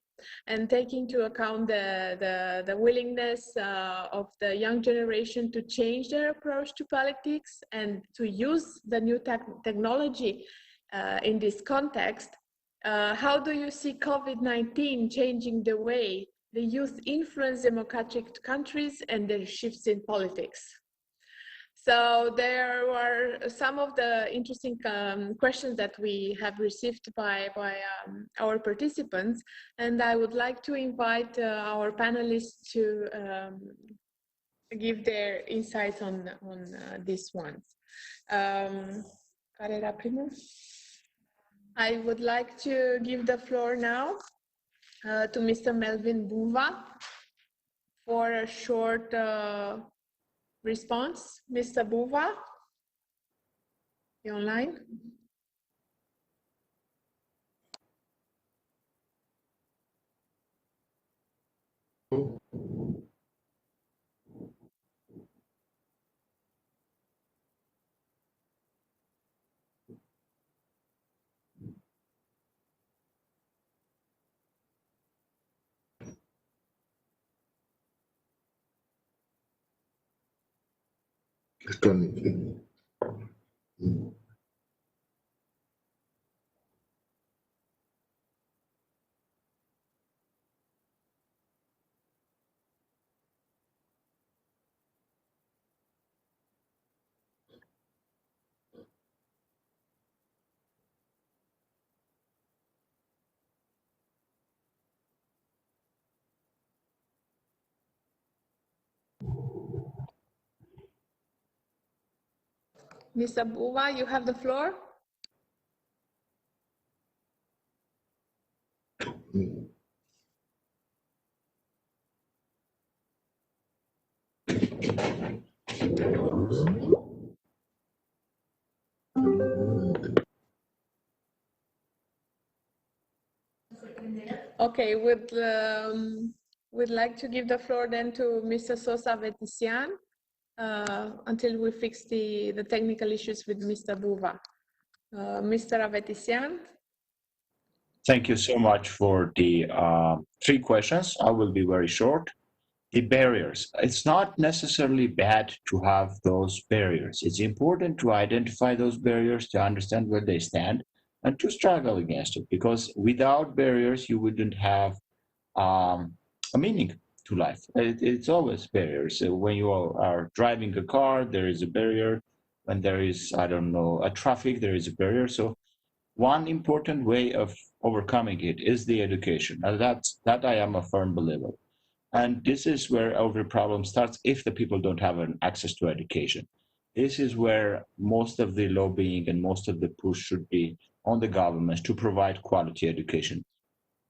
and taking into account the willingness of the young generation to change their approach to politics and to use the new technology in this context. How do you see COVID-19 changing the way the youth influence democratic countries and their shifts in politics? So there were some of the interesting questions that we have received by our participants, and I would like to invite our panelists to give their insights on these ones. Care era primul? I would like to give the floor now to Mr. Melvin Buba for a short response. Mr. Buba, you online? Mr. Buba, you have the floor. Okay, we'd like to give the floor then to Mr. Sosa Vetisian until we fix the technical issues with Mr. Buba. Mr. Avetisian. Thank you so much for the 3 questions. I will be very short. The barriers. It's not necessarily bad to have those barriers. It's important to identify those barriers, to understand where they stand, and to struggle against it, because without barriers, you wouldn't have a meaning to life. It's always barriers. So when you are driving a car, there is a barrier. When there is, I don't know, a traffic, there is a barrier. So one important way of overcoming it is the education. And that I am a firm believer. And this is where our problem starts if the people don't have an access to education. This is where most of the lobbying and most of the push should be on the governments to provide quality education.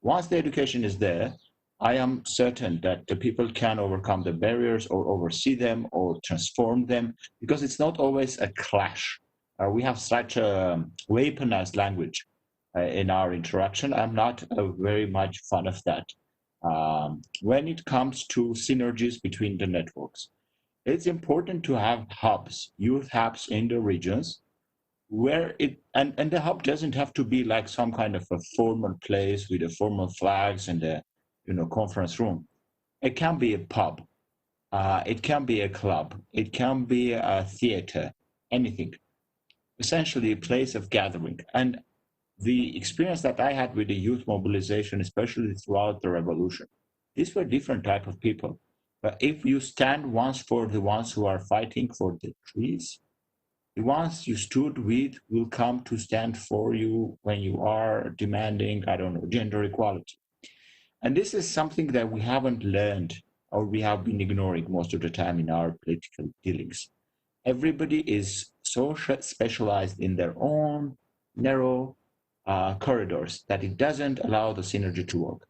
Once the education is there, I am certain that the people can overcome the barriers or oversee them or transform them, because it's not always a clash. We have such a weaponized language in our interaction. I'm not very much fan of that. When it comes to synergies between the networks, it's important to have hubs, youth hubs in the regions, where and the hub doesn't have to be like some kind of a formal place with the formal flags and the conference room. It can be a pub, it can be a club, it can be a theater, anything. Essentially a place of gathering. And the experience that I had with the youth mobilization, especially throughout the revolution, these were different type of people. But if you stand once for the ones who are fighting for the trees, the ones you stood with will come to stand for you when you are demanding, I don't know, gender equality. And this is something that we haven't learned, or we have been ignoring most of the time in our political dealings. Everybody is so specialized in their own narrow corridors that it doesn't allow the synergy to work.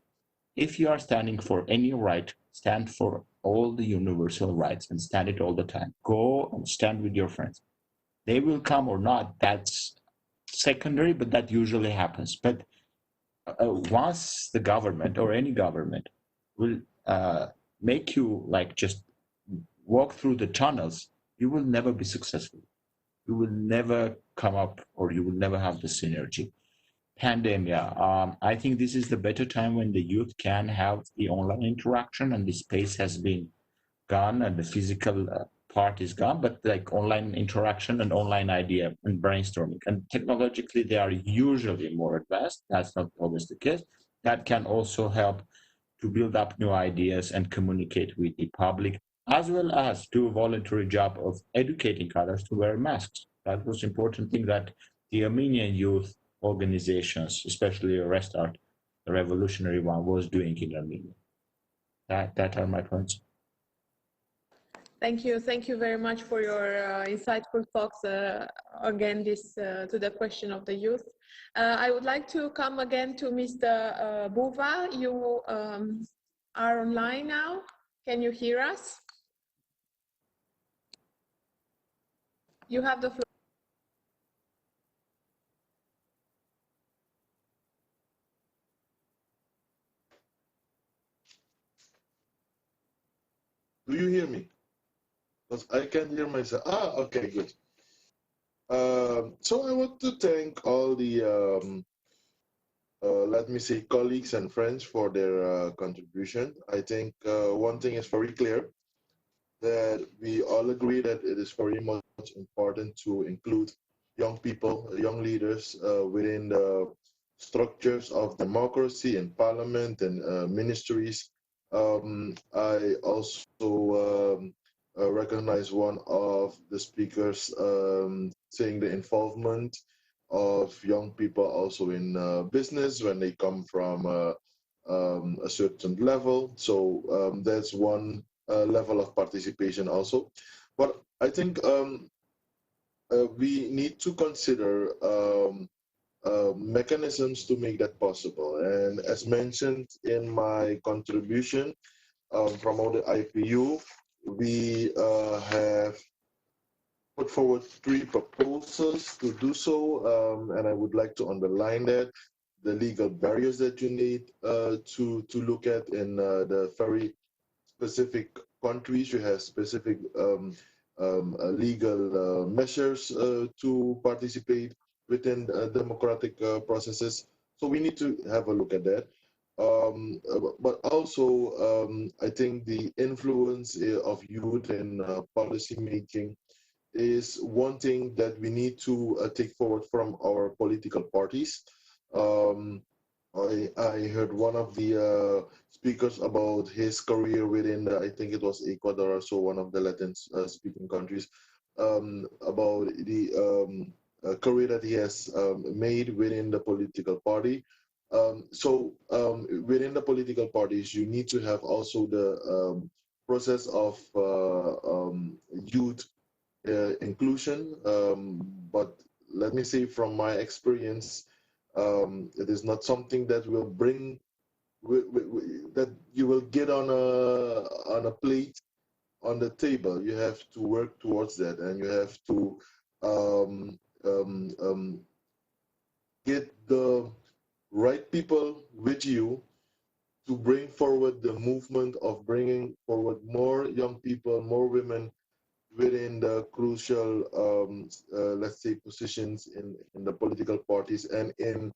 If you are standing for any right, stand for all the universal rights and stand it all the time. Go and stand with your friends. They will come or not, that's secondary, but that usually happens. But once the government or any government will make you like just walk through the tunnels, you will never be successful. You will never come up, or you will never have the synergy. Pandemia, I think this is the better time when the youth can have the online interaction, and the space has been gone and the physical part is gone, but like online interaction and online idea and brainstorming. And technologically, they are usually more advanced. That's not always the case. That can also help to build up new ideas and communicate with the public, as well as do a voluntary job of educating others to wear masks. That was important thing that the Armenian youth organizations, especially Restart, the revolutionary one, was doing in Armenia. That are my points. Thank you very much for your insightful talks. Again, to the question of the youth. I would like to come again to Mr. Buba. You are online now. Can you hear us? You have the floor. Do you hear me? Because I can't hear myself. Okay, good. So I want to thank all the, let me say, colleagues and friends for their contribution. I think one thing is very clear, that we all agree that it is very much important to include young people, young leaders within the structures of democracy and parliament and ministries. I also recognize one of the speakers saying the involvement of young people also in business when they come from a certain level. So that's one level of participation also. But I think we need to consider mechanisms to make that possible. And as mentioned in my contribution from all the IPU, we have put forward 3 proposals to do so, and I would like to underline that the legal barriers that you need to look at in the very specific countries. You have specific legal measures to participate within democratic processes. So we need to have a look at that. But also, I think the influence of youth in policy making is one thing that we need to take forward from our political parties. I heard one of the speakers about his career within, I think it was Ecuador or so, one of the Latin speaking countries, about the career that he has made within the political party. So within the political parties, you need to have also the process of youth inclusion. But let me say from my experience, it is not something that will bring that you will get on a plate on the table. You have to work towards that, and you have to get the right people with you to bring forward the movement of bringing forward more young people, more women within the crucial, let's say, positions in the political parties and in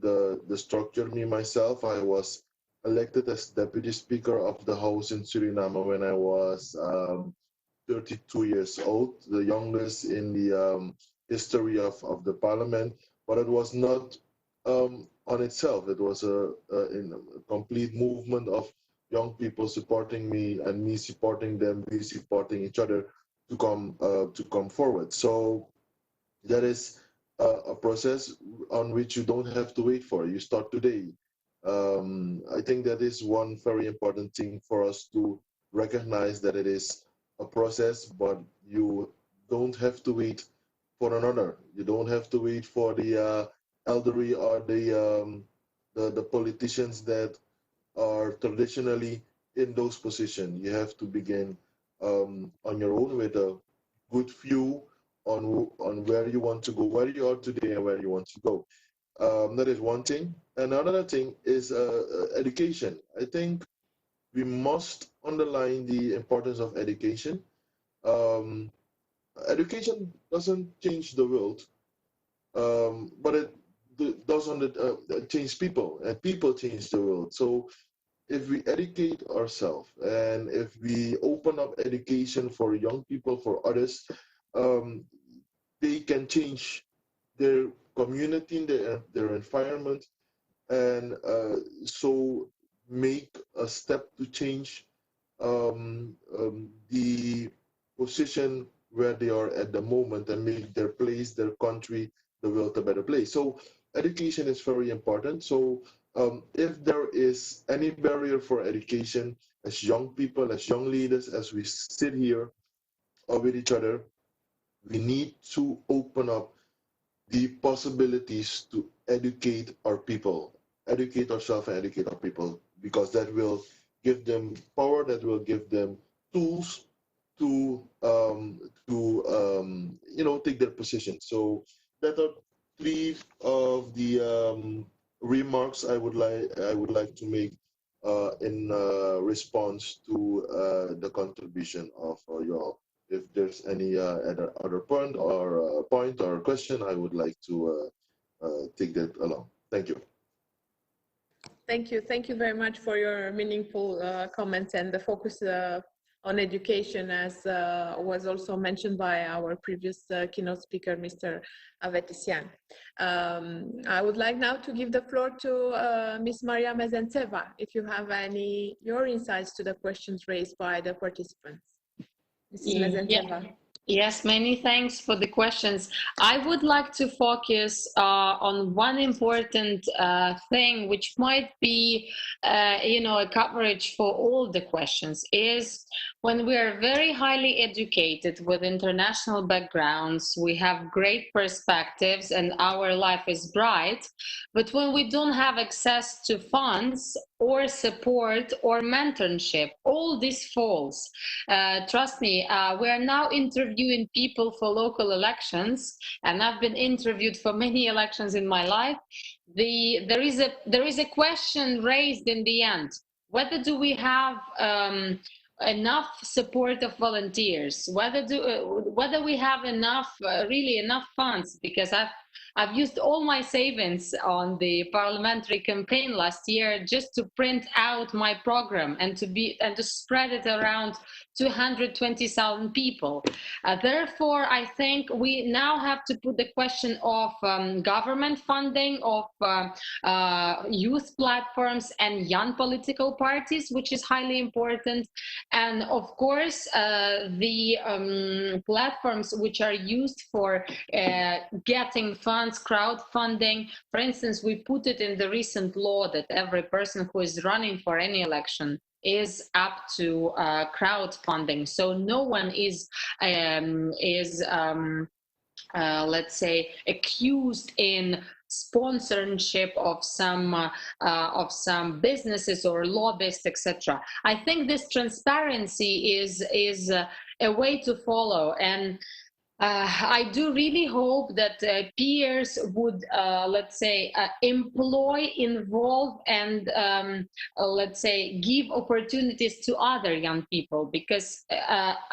the structure. Me, myself, I was elected as Deputy Speaker of the House in Suriname when I was 32 years old, the youngest in the history of the parliament, but it was not on itself. It was a complete movement of young people supporting me and me supporting them, we supporting each other to come forward. So that is a process on which you don't have to wait for. You start today. I think that is one very important thing for us to recognize, that it is a process, but you don't have to wait for another. You don't have to wait for the elderly or the politicians that are traditionally in those positions. You have to begin on your own with a good view on where you want to go, where you are today and where you want to go. That is one thing. And another thing is education. I think we must underline the importance of education. Education doesn't change the world, but it doesn't change people, and people change the world. So if we educate ourselves and if we open up education for young people, for others, they can change their community, their environment, and so make a step to change the position where they are at the moment and make their place, their country, the world a better place. So education is very important. So if there is any barrier for education, as young people, as young leaders, as we sit here with each other, we need to open up the possibilities to educate our people, educate ourselves and educate our people, because that will give them power, that will give them tools to take their position. So that are three of the remarks I would like to make in response to the contribution of you all. If there's any other point or question, I would like to take that along. Thank you. Thank you. Thank you very much for your meaningful comments and the focus on education, as was also mentioned by our previous keynote speaker, Mr. Avetisian. I would like now to give the floor to Ms. Maria Mezentseva, if you have your insights to the questions raised by the participants. Mrs. Mezentseva. Yes, many thanks for the questions. I would like to focus on one important thing, which might be, a coverage for all the questions, is when we are very highly educated with international backgrounds, we have great perspectives and our life is bright, but when we don't have access to funds or support or mentorship, all this falls. Trust me, we are now interviewing people for local elections, and I've been interviewed for many elections in my life. There is a question raised in the end: whether do we have enough support of volunteers, whether we have enough really enough funds, because I've used all my savings on the parliamentary campaign last year just to print out my program and to spread it around 220,000 people. Therefore, I think we now have to put the question of government funding, of youth platforms and young political parties, which is highly important. And of course, the platforms which are used for getting funds, crowdfunding. For instance, we put it in the recent law that every person who is running for any election is up to crowdfunding. So no one is let's say, accused in sponsorship of some businesses or lobbyists, etc. I think this transparency is a way to follow, and I do really hope that peers would, let's say, employ, involve, and let's say, give opportunities to other young people, because,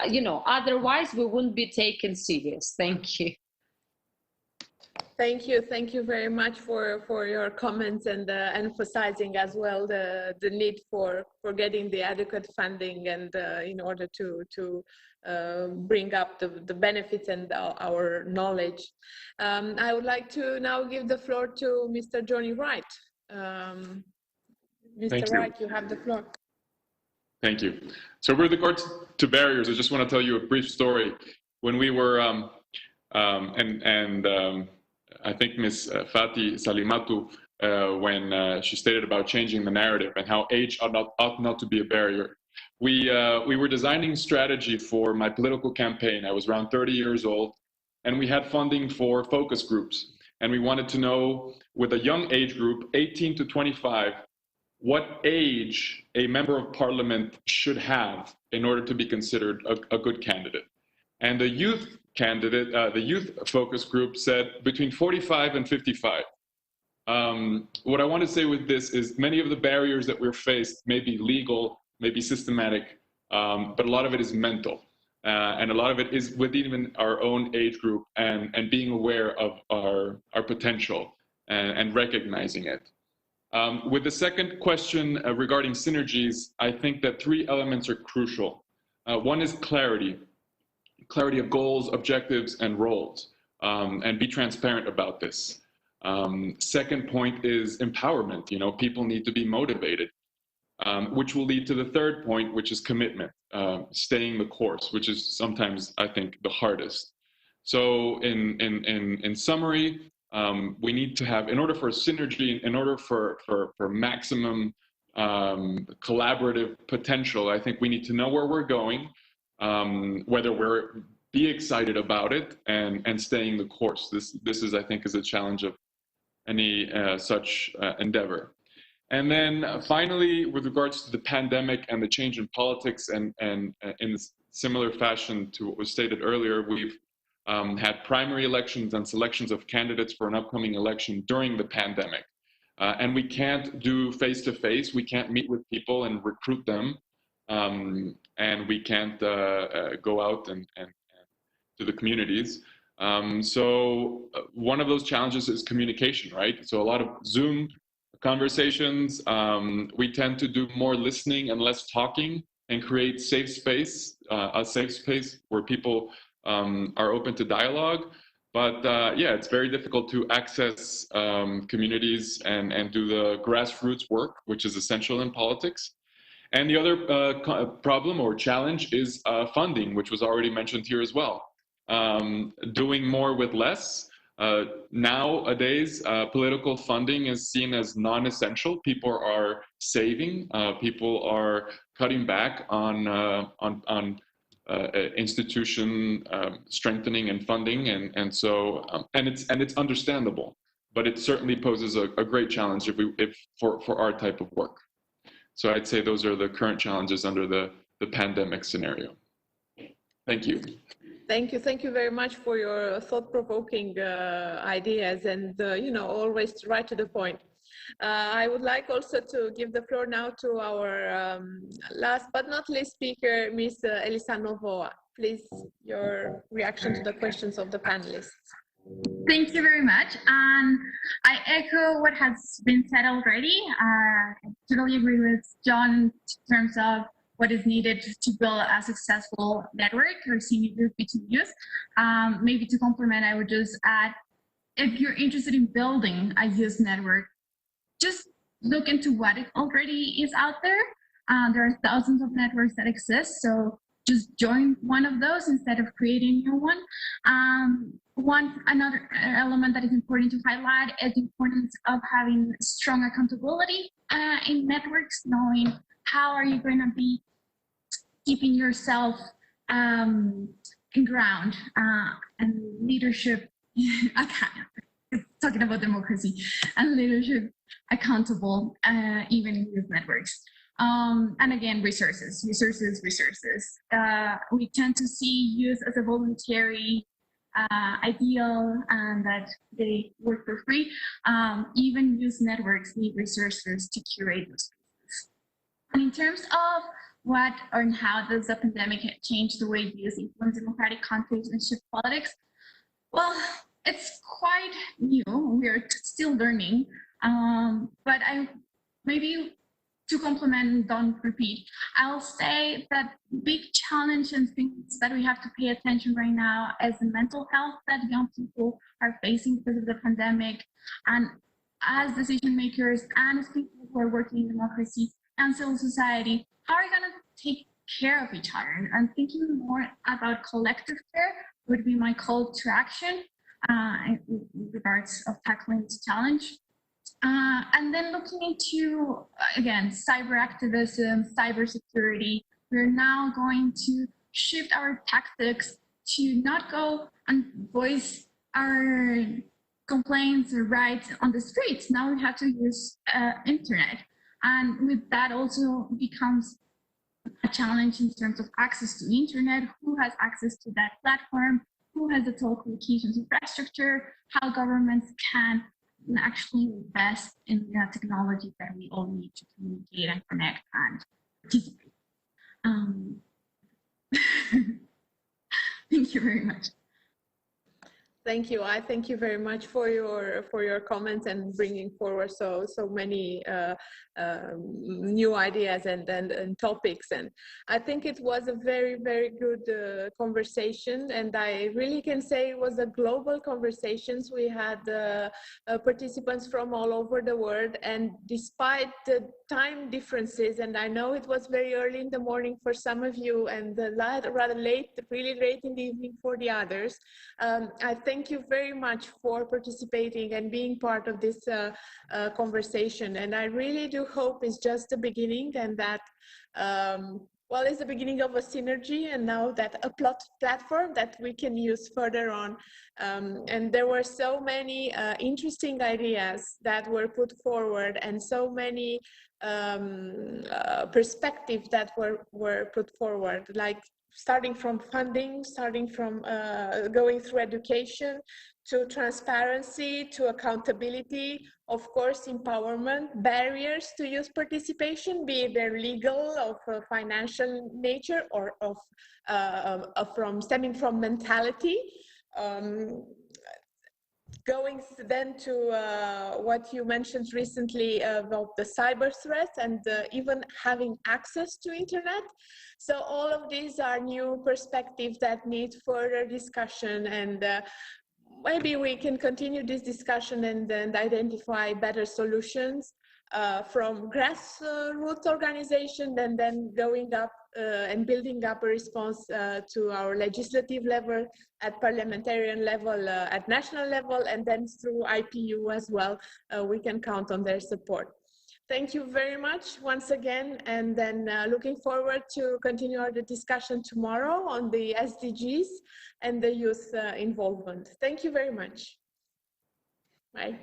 you know, otherwise we wouldn't be taken serious. Thank you. Thank you very much for your comments, and emphasizing as well the need for getting the adequate funding, and in order to bring up the benefits and our knowledge. I would like to now give the floor to Mr. Johnny Wright. Mr. Wright, you have the floor. Thank you. So with regards to barriers, I just want to tell you a brief story. When we were, I think Ms. Fatih Salimatu, when she stated about changing the narrative and how age ought not to be a barrier. We were designing strategy for my political campaign. I was around 30 years old, and we had funding for focus groups. And we wanted to know, with a young age group, 18 to 25, what age a member of parliament should have in order to be considered a good candidate. And the youth candidate, the youth focus group said between 45 and 55. What I want to say with this is many of the barriers that we're faced may be legal, may be systematic, but a lot of it is mental. And a lot of it is within even our own age group, and being aware of our potential and recognizing it. With the second question regarding synergies, I think that 3 elements are crucial. One is clarity of goals, objectives, and roles, and be transparent about this. Second point is empowerment. You know, people need to be motivated, which will lead to the third point, which is commitment, staying the course, which is sometimes, I think, the hardest. So in summary, we need to have, in order for synergy, in order for maximum collaborative potential, I think we need to know where we're going, whether we're be excited about it, and staying the course. This is, I think, is a challenge of any such endeavor. And then finally, with regards to the pandemic and the change in politics, and in similar fashion to what was stated earlier, we've had primary elections and selections of candidates for an upcoming election during the pandemic. And we can't do face-to-face, we can't meet with people and recruit them, and we can't go out and to the communities. So one of those challenges is communication, right? So a lot of Zoom conversations, we tend to do more listening and less talking, and create safe space, a safe space where people are open to dialogue. But yeah, it's very difficult to access communities and do the grassroots work, which is essential in politics. And the other problem or challenge is funding, which was already mentioned here as well. Doing more with less. Nowadays, political funding is seen as non-essential. People are saving. People are cutting back on institution strengthening and funding, and so it's understandable. But it certainly poses a great challenge for our type of work. So I'd say those are the current challenges under the pandemic scenario. Thank you. Thank you very much for your thought-provoking ideas, and you know, always right to the point. I would like also to give the floor now to our last but not least speaker, Ms. Elisa Novoa. Please, your reaction to the questions of the panelists. Thank you very much. I echo what has been said already. I totally agree with John in terms of what is needed to build a successful network or senior youth between youth. Maybe to complement, I would just add, if you're interested in building a youth network, just look into what already is out there. There are thousands of networks that exist, so just join one of those instead of creating a new one. Another element that is important to highlight is the importance of having strong accountability in networks, knowing how are you going to be keeping yourself in ground and leadership talking about democracy and leadership accountable, even in youth networks. And again, resources. We tend to see youth as a voluntary ideal and that they work for free. Even youth networks need resources to curate those spaces. And in terms of what or how does the pandemic change the way youth influence democratic context and shift politics? Well, it's quite new. We're still learning. But maybe to complement and don't repeat, I'll say that big challenge and things that we have to pay attention right now is the mental health that young people are facing because of the pandemic. And as decision makers and as people who are working in democracy and civil society, how are we going to take care of each other? And thinking more about collective care would be my call to action in regards of tackling this challenge. And then looking into, again, cyber activism, cybersecurity, we're now going to shift our tactics to not go and voice our complaints or rights on the streets. Now we have to use internet. And with that also becomes a challenge in terms of access to internet, who has access to that platform, who has the telecommunications infrastructure, how governments can actually invest in the technology that we all need to communicate and connect and participate. Thank you very much. Thank you. I thank you very much for your comments and bringing forward so many new ideas and topics. And I think it was a very, very good conversation. And I really can say it was a global conversations. We had participants from all over the world. And despite the time differences, and I know it was very early in the morning for some of you and rather late, really late in the evening for the others, I thank you very much for participating and being part of this conversation. And I really do hope it's just the beginning, and that, well, it's the beginning of a synergy, and now that a platform that we can use further on. And there were so many interesting ideas that were put forward, and so many perspectives that were put forward, like starting from funding, starting from going through education, to transparency, to accountability, of course, empowerment, barriers to youth participation, be it legal, of financial nature, or of stemming from mentality. Going then to what you mentioned recently about the cyber threats and even having access to internet. So all of these are new perspectives that need further discussion, and maybe we can continue this discussion and identify better solutions from grassroots organization, and then going up and building up a response to our legislative level, at parliamentarian level, at national level, and then through IPU as well. We can count on their support. Thank you very much once again, and then looking forward to continue our discussion tomorrow on the SDGs and the youth involvement. Thank you very much. Bye.